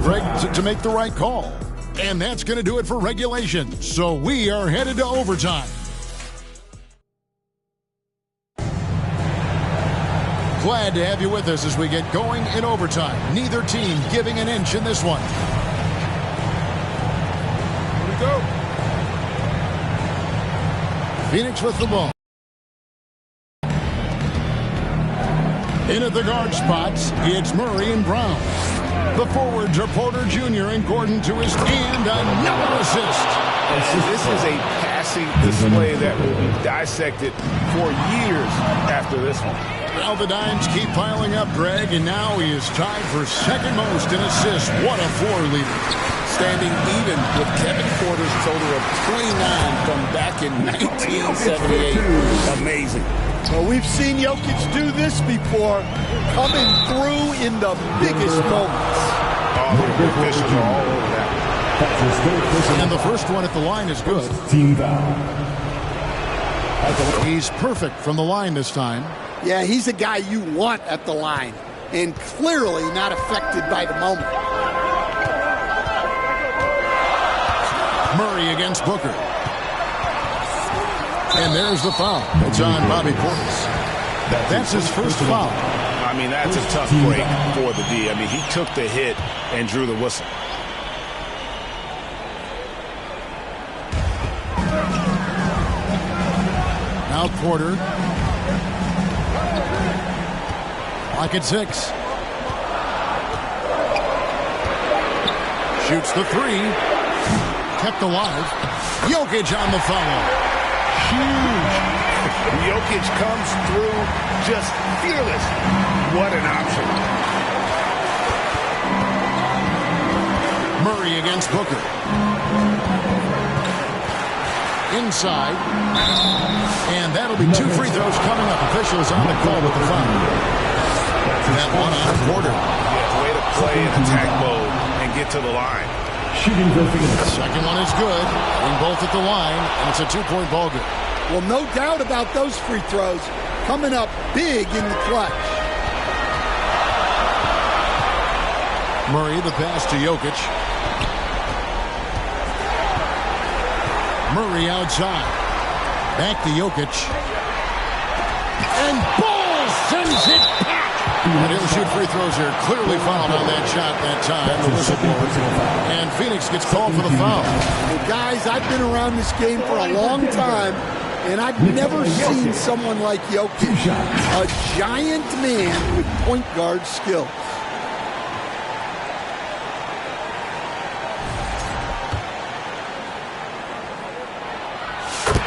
Greg, to make the right call. And that's going to do it for regulation. So we are headed to overtime. Glad to have you with us as we get going in overtime. Neither team giving an inch in this one. Here we go. Phoenix with the ball. In at the guard spots, it's Murray and Brown. The forwards are Porter Jr. and Gordon to his and another assist. And this is a passing display that will be dissected for years after this one. Well, the dimes keep piling up, Greg, and now he is tied for second most in assists. What a floor leader. Standing even with Kevin Porter's total of 29 from back in 1978. Amazing. Well, we've seen Jokic do this before, coming through in the biggest moments. Oh, the officials are all over that. And the first one at the line is good. Team foul. He's perfect from the line this time. Yeah, he's a guy you want at the line, and clearly not affected by the moment. Murray against Booker. And there's the foul. It's on Bobby Portis. That's his first foul. I mean, that's a tough break for the D. I mean, he took the hit and drew the whistle. Now Porter. Clock at 6. Shoots the 3. Kept alive. Jokic on the foul. Huge. Jokic comes through just fearless. What an option. Murray against Booker. Inside. And that'll be 2 free throws coming up. Officials on the call with the foul. That one on Porter. Yeah, way to play in attack mode and get to the line. Shooting for Phoenix. Second one is good. In both at the line, and it's a 2-point ball game. Well, no doubt about those free throws coming up big in the clutch. Murray, the pass to Jokic. Murray outside. Back to Jokic. And Ball sends it back. And he'll shoot free throws here. Clearly fouled on that shot that time. The whistle blows. And Phoenix gets called for the foul. Well, guys, I've been around this game for a long time, and I've never seen someone like Jokic. A giant man with point guard skills.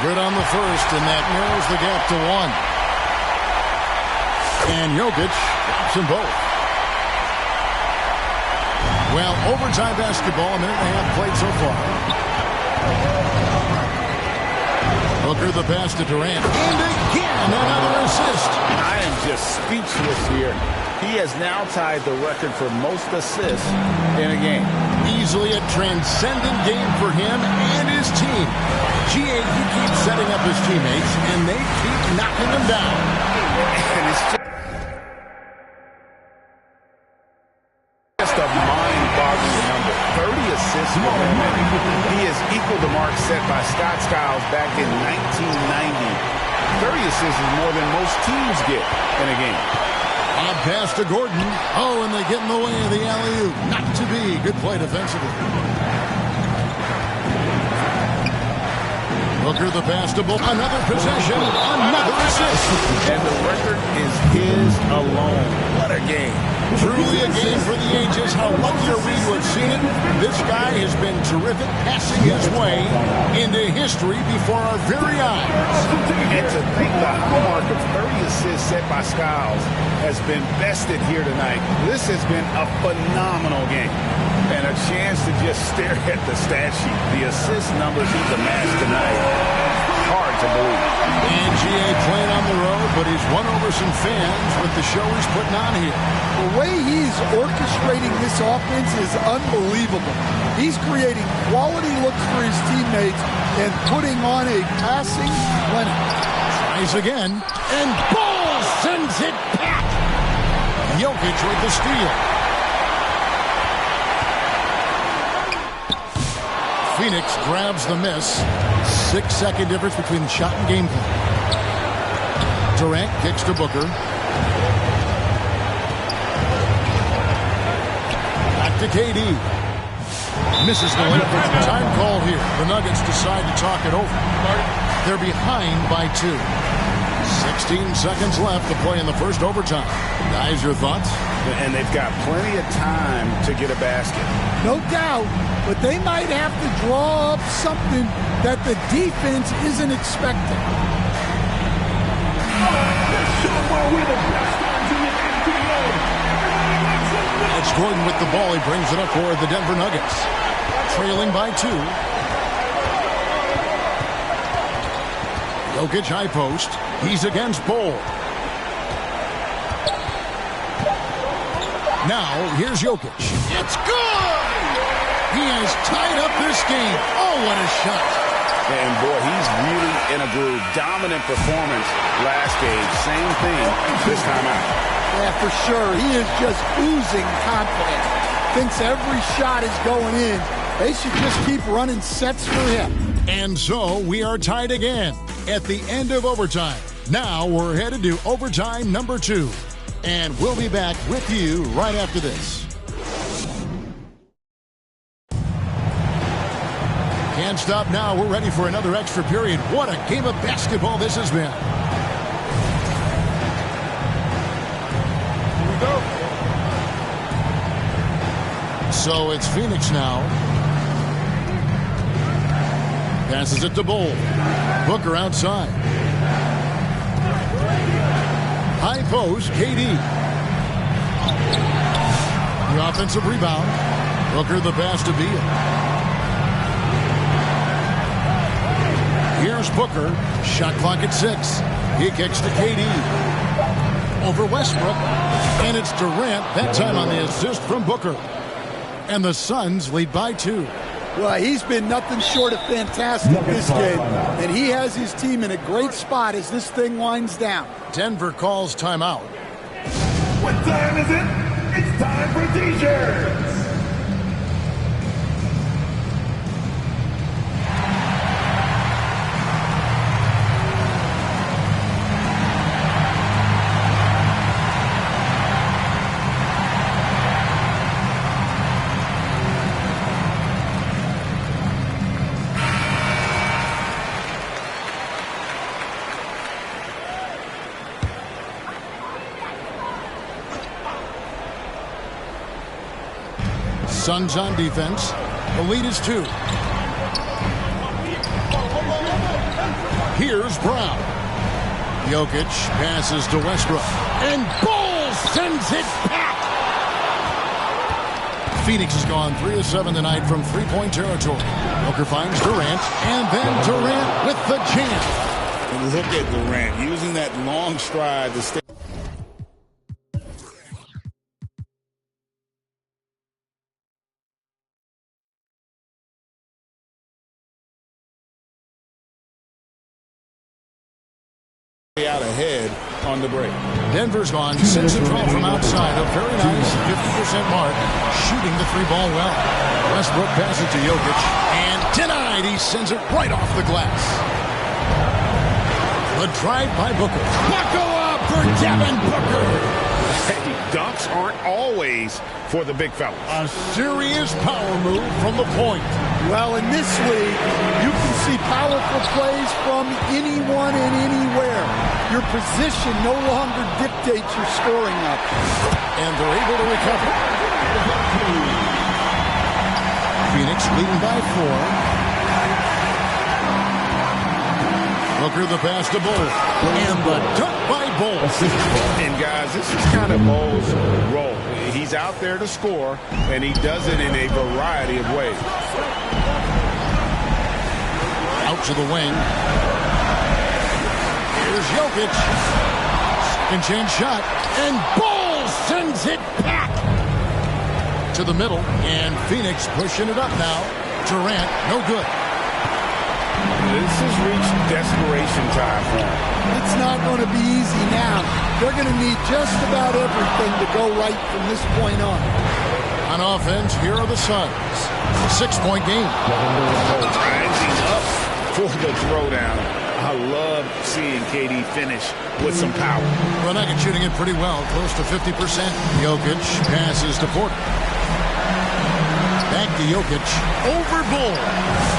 Good on the first, and that narrows the gap to 1. And Jokic drops them both. Well, overtime basketball, a minute and a half played so far. Booker the pass to Durant. And again, another assist. I am just speechless here He has now tied the record for most assists in a game. Easily a transcendent game for him and his team. GA, he keeps setting up his teammates, and they keep knocking him down. And it's just a mind-boggling number. 30 assists for him. He has equaled the mark set by Scott Skiles back in 1990. 30 assists is more than most teams get in a game. Odd pass to Gordon. Oh, and they get in the way of the alley-oop. Not to be. Good play defensively. Booker the pass to Bull. Another possession. Another assist. And the record is his alone. What a game. Truly a game for the ages. How lucky are we to have seen it? This guy has been terrific, passing his way into history before our very eyes. And to think the hallmark of 30 assists set by Skiles has been bested here tonight. This has been a phenomenal game. And a chance to just stare at the stat sheet. The assist numbers he's amassed tonight. Hard to believe. And GA playing on the road, but he's won over some fans with the show he's putting on here. The way he's orchestrating this offense is unbelievable. He's creating quality looks for his teammates and putting on a passing clinic. Tries again, and Ball sends it back. Jokic with the steal. Phoenix grabs the miss. 6-second difference between the shot and game plan. Durant kicks to Booker. Back to KD. Misses the layup. Time call here. The Nuggets decide to talk it over. They're behind by 2. 16 seconds left to play in the first overtime. Guys, your thoughts? And they've got plenty of time to get a basket. No doubt, but they might have to draw up something that the defense isn't expecting. It's Gordon with the ball. He brings it up for the Denver Nuggets. Trailing by 2. Jokic high post. He's against Bull. Now, here's Jokic. It's good! He has tied up this game. Oh, what a shot. And, boy, he's really in a groove. Dominant performance last game. Same thing this time out. Yeah, for sure. He is just oozing confidence. Thinks every shot is going in. They should just keep running sets for him. And so, we are tied again at the end of overtime. Now, we're headed to overtime number 2. And we'll be back with you right after this. Can't stop now. We're ready for another extra period. What a game of basketball this has been. Here we go. So it's Phoenix now. Passes it to Bull. Booker outside. High post, KD. The offensive rebound. Booker the pass to Beal. Here's Booker. Shot clock at 6. He kicks to KD. Over Westbrook. And it's Durant, that time on the assist from Booker. And the Suns lead by 2. Well, he's been nothing short of fantastic this game. And he has his team in a great spot as this thing winds down. Denver calls timeout. What time is it? It's time for T-shirts. Suns on defense. The lead is 2. Here's Brown. Jokic passes to Westbrook. And Bull sends it back. Phoenix has gone 3 of 7 tonight from three-point territory. Booker finds Durant. And then Durant with the jam. And look at Durant using that long stride to stay. out ahead on the break. Denver's gone 6 of 12 from outside. A very nice 50% mark. Shooting the three ball well. Westbrook passes to Jokic. And denied. He sends it right off the glass. The drive by Booker. Buckle up for Devin Booker. Hey, dunks aren't always for the big fella. A serious power move from the point. Well, in this league, you can see powerful plays from anyone and anywhere. Your position no longer dictates your scoring up. And they're able to recover. Phoenix leading by 4. Booker the pass to Bull. And the dunk by Bull. And guys, this is kind of Bull's role. He's out there to score, and he does it in a variety of ways. Out to the wing. Here's Jokic. Second chance shot. And Bull sends it back to the middle. And Phoenix pushing it up now. Durant, no good. This has reached desperation time for him. It's not going to be easy now. They're going to need just about everything to go right from this point on. On offense, here are the Suns. 6-point game. Rising up for the throwdown. I love seeing KD finish with some power. Well, Nuggets shooting it pretty well, close to 50%. Jokic passes to Porter. Back to Jokic. Over Bull.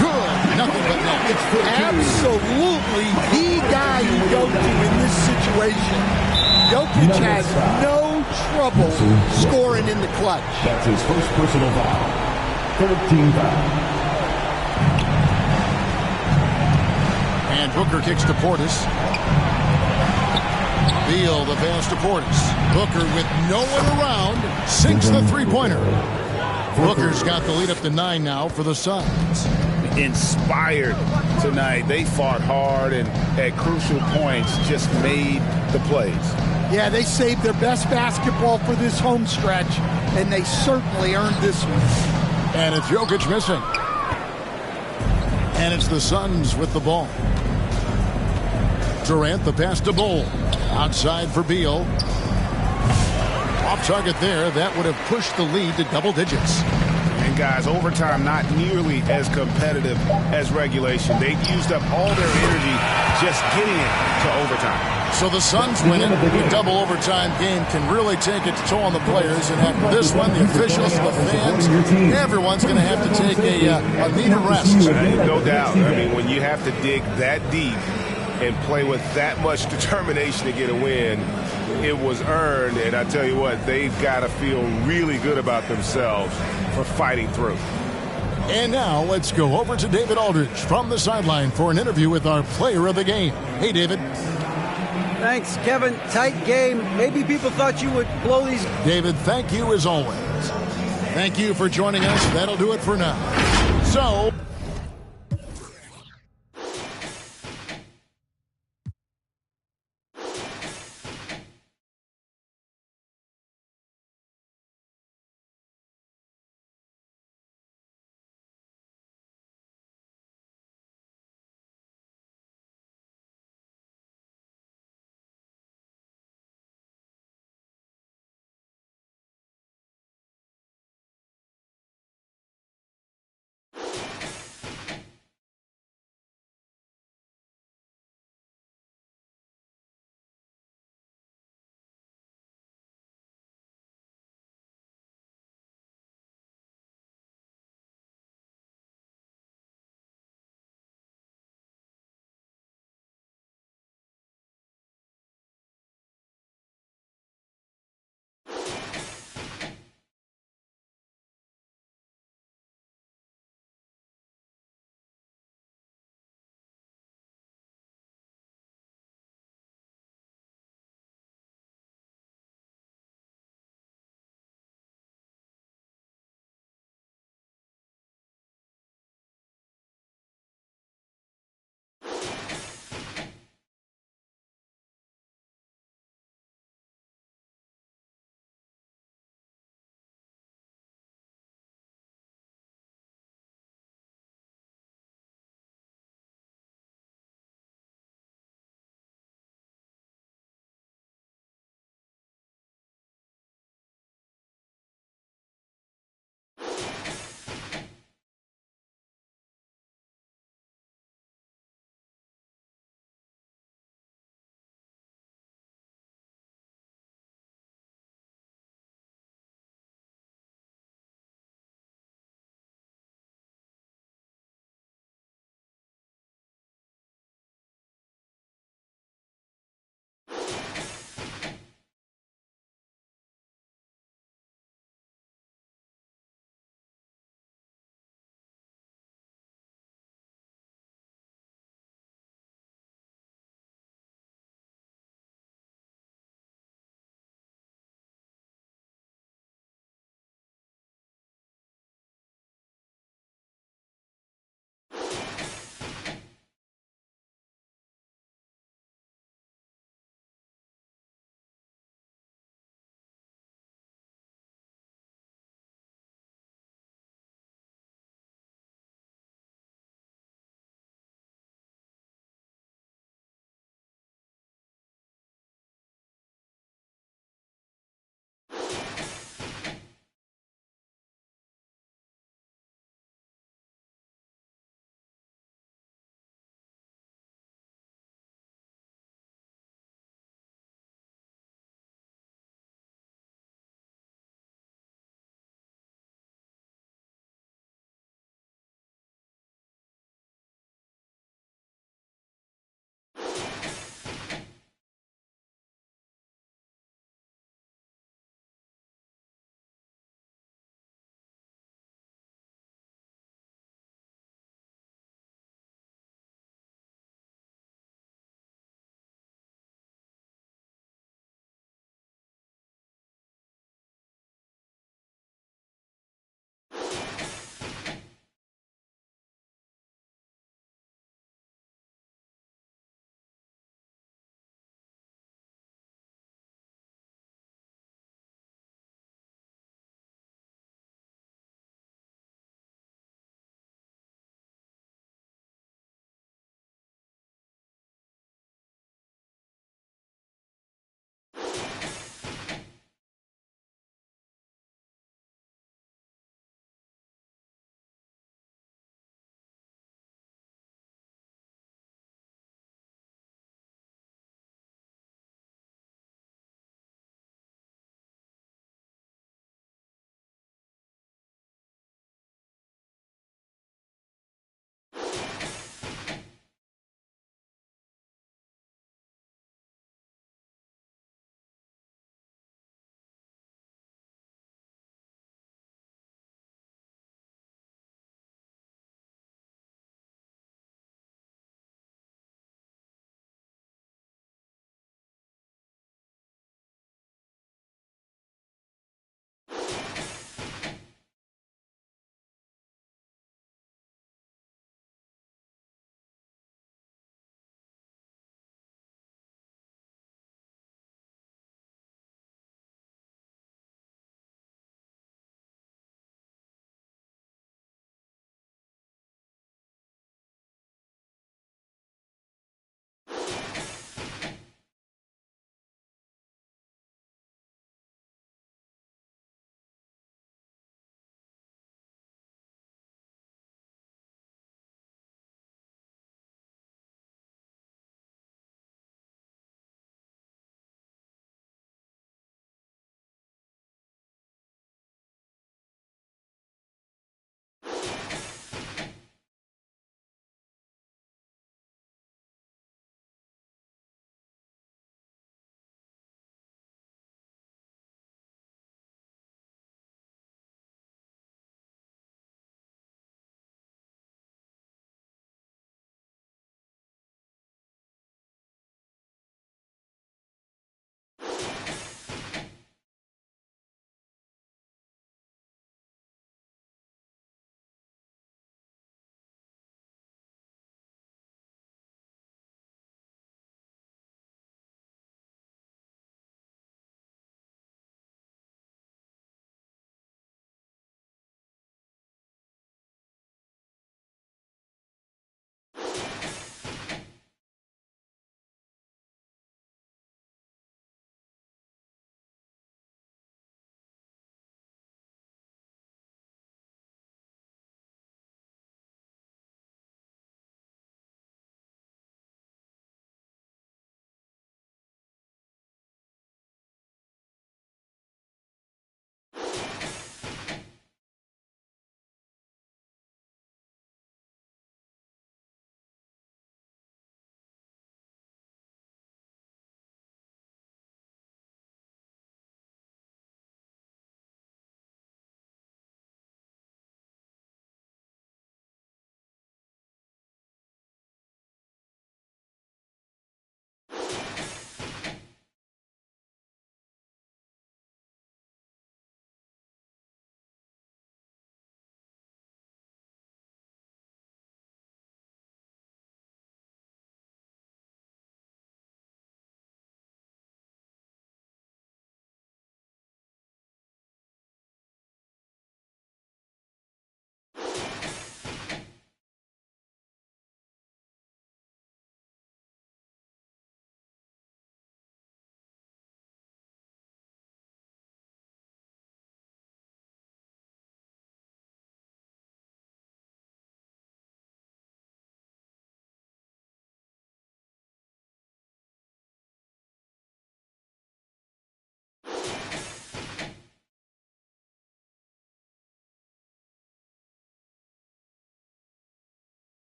Good. Nothing but net. Absolutely the guy you go to in this situation. Jokic has no trouble scoring in the clutch. That's his first personal foul. 13 foul. And Booker kicks to Portis. Beal the pass to Portis. Booker with no one around sinks the three-pointer. Booker's got the lead up to 9 now for the Suns. Inspired tonight. They fought hard and at crucial points just made the plays. Yeah, they saved their best basketball for this home stretch, and they certainly earned this one. And it's Jokic missing. And it's the Suns with the ball. Durant the pass to Bull. Outside for Beal. Off target there. That would have pushed the lead to double digits. And guys, overtime not nearly as competitive as regulation. They've used up all their energy just getting it to overtime. So the Suns winning a double overtime game can really take its toll on the players. And after this one, the officials, the fans, everyone's going to have to take a needed rest. No doubt. I mean, when you have to dig that deep and play with that much determination to get a win, it was earned. And I tell you what, they've got to feel really good about themselves for fighting through. And now let's go over to David Aldridge from the sideline for an interview with our player of the game. Hey, David. Thanks, Kevin. Tight game. Maybe people thought you would blow these. David, thank you as always. Thank you for joining us. That'll do it for now. So...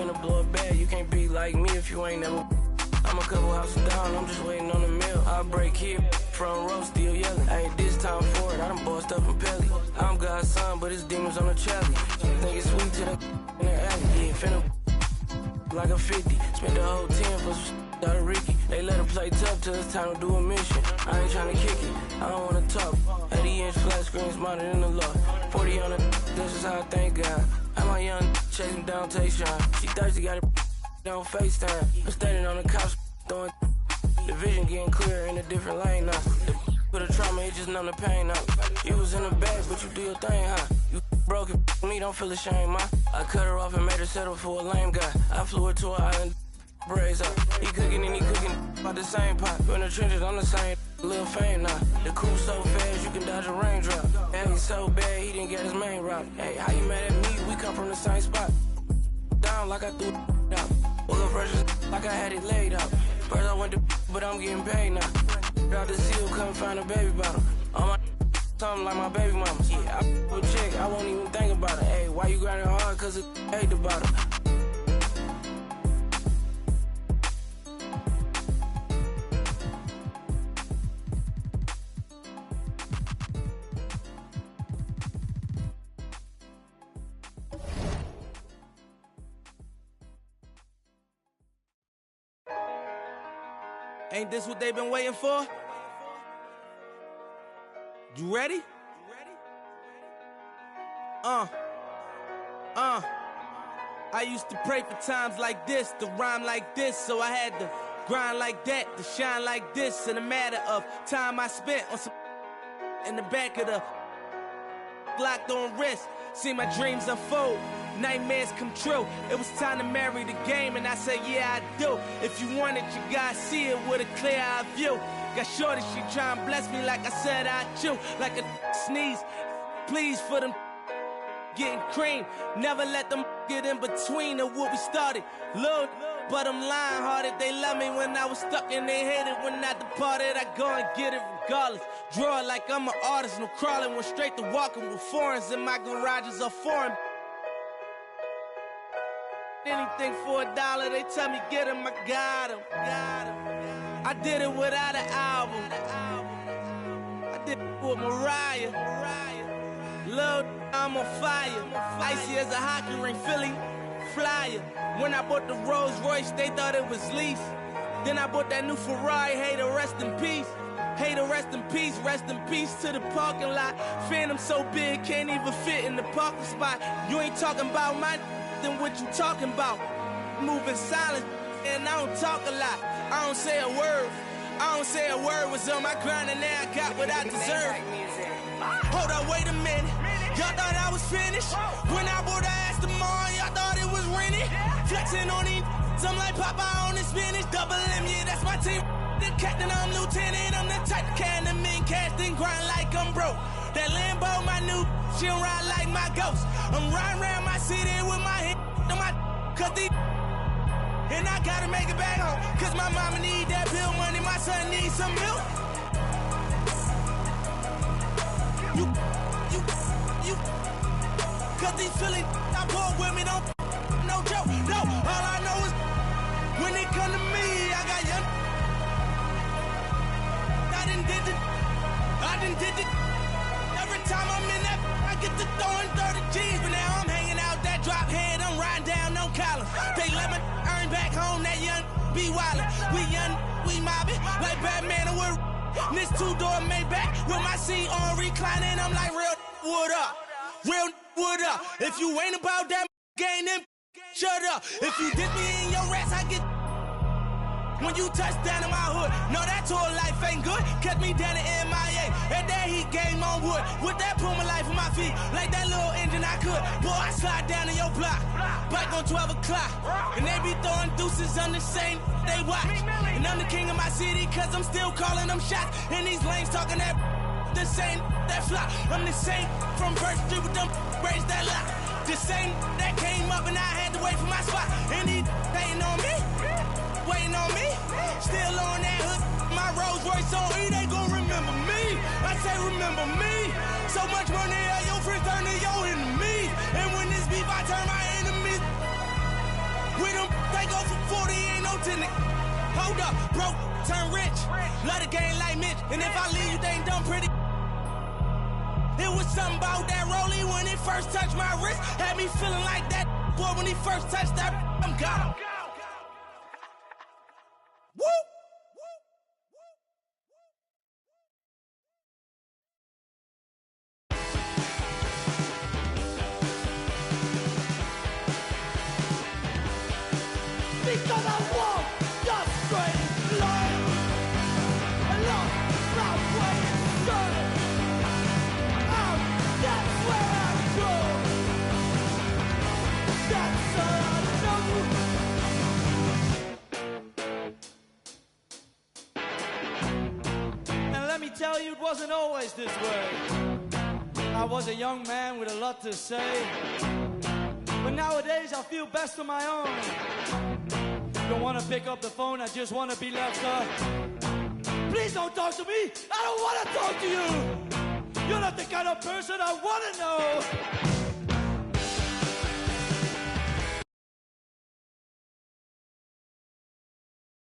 finna blow a bag. You can't be like me if you ain't never. I'm a couple houses down, I'm just waiting on the meal. I break here, front row, still yelling. I ain't this time for it, I done bossed up from Pelly. I'm God's son, but his demons on the chally. Think it's sweet to the in the alley. Yeah, finna like a 50. Spent the whole 10 for some out of Ricky. They let her play tough till it's time to do a mission. I ain't tryna kick it, I don't wanna talk. 80-inch flat screen smarter than the law. 40 on the this is how I thank God. I'm my young chasing down Tayshawn. She thirsty, got it on FaceTime. I'm standing on the couch throwing the vision getting clear in a different lane now. For the trauma, it just numb the pain now. You was in the bag, but you do your thing, huh? You broke it, me, don't feel ashamed, ma. I cut her off and made her settle for a lame guy. I flew her to an island, braids up. He cooking and he cooking by the same pot. In the trenches, I'm the same, little fame now. The coupe so fast, you can dodge a raindrop. And he's so bad, he didn't get his main route. Hey, how you mad at me? We come from the same spot. Down like I threw it out. Woke up fresh like I had it laid out. First I went to but I'm getting paid now. Out the seal, couldn't find a baby bottle. On my something like my baby mama. Yeah, I with a chick, I won't even think about it. Hey, why you grinding hard? Cause it hate the bottle. Ain't this what they've been waiting for? You ready? I used to pray for times like this, to rhyme like this, so I had to grind like that, to shine like this. In a matter of time I spent on some in the back of the locked on wrist, see my dreams unfold. Nightmares come true. It was time to marry the game, and I said, yeah, I do. If you want it, you gotta see it with a clear eye view. Got shorty, she try and bless me like I said I chew. Like a sneeze, please for them getting cream. Never let them get in between of what we started. Lord, but I'm lying hearted. They love me when I was stuck and they hated when I departed. I go and get it regardless. Draw it like I'm an artist, no crawling. Went straight to walking with foreigns in my garages are foreign. Anything for $1, they tell me get him, I got him. I did it without an album. I did it with Mariah. Lil', I'm on fire. Icy as a hockey ring, Philly flyer. When I bought the Rolls Royce, they thought it was lease. Then I bought that new Ferrari, hater, rest in peace. Hater, rest in peace to the parking lot. Phantom so big, can't even fit in the parking spot. You ain't talking about my then what you talking about? Moving silent, and I don't talk a lot. I don't say a word. I don't say a word. Was on my grind and now I got what I deserve. Hold up, wait a minute. Y'all thought I was finished? When I bought the Aston Martin, y'all thought it was rented? Flexing on these, I'm like Popeye on the spinach. Double M, yeah, that's my team. The captain, I'm lieutenant. I'm the type of can the men cast and grind like I'm broke. That Lambo, my new, she don't ride like my ghost. I'm riding around my city with my head on my cut these. And I gotta make it back home, cause my mama need that bill money, my son needs some milk. You, cause these Philly I bought with me, don't no joke, no. All I know is when they come to me, I got young. I done did it. Every time I'm in that, I get to throwing 30 G's, but now I'm hanging out that drop head, I'm riding down no collar. They let me earn back home, that young be wildin'. We young, we mobbin', like Batman and we're this two-door Maybach with my seat on reclining. I'm like, real wood up, real wood up. If you ain't about that game, then shut up. If you diss me in your rats, I get when you touch down in my hood. No, that tour life ain't good. Catch me down in MIA. And that heat game on wood. With that Puma life on my feet. Like that little engine I could. Boy, I slide down in your block. Bike on 12 o'clock. And they be throwing deuces on the same they watch. And I'm the king of my city, cause I'm still calling them shots. And these lanes talking that the same that flop. I'm the same from Birch Street with them braids that lock. The same that came up and I had to wait for my spot. And he hating on me. Waiting on me, still on that hood. My Rolls Royce on E, they gon' remember me. I say remember me. So much money, your friends turn to your enemies. And when this beef, I turn my enemies. might go for 40, ain't no tenant. Hold up, broke, turn rich. Love the game like Mitch. And if I leave, you think done pretty. It was something about that rollie when it first touched my wrist. Had me feeling like that boy when he first touched that. I'm gone. Woo! Because I walk the straight line, I lost my way and turn out. That's where I go. That's all I know. And let me tell you, it wasn't always this way. I was a young man with a lot to say, but nowadays I feel best on my own. Don't wanna pick up the phone, I just wanna be left up. Please don't talk to me, I don't wanna talk to you. You're not the kind of person I wanna know.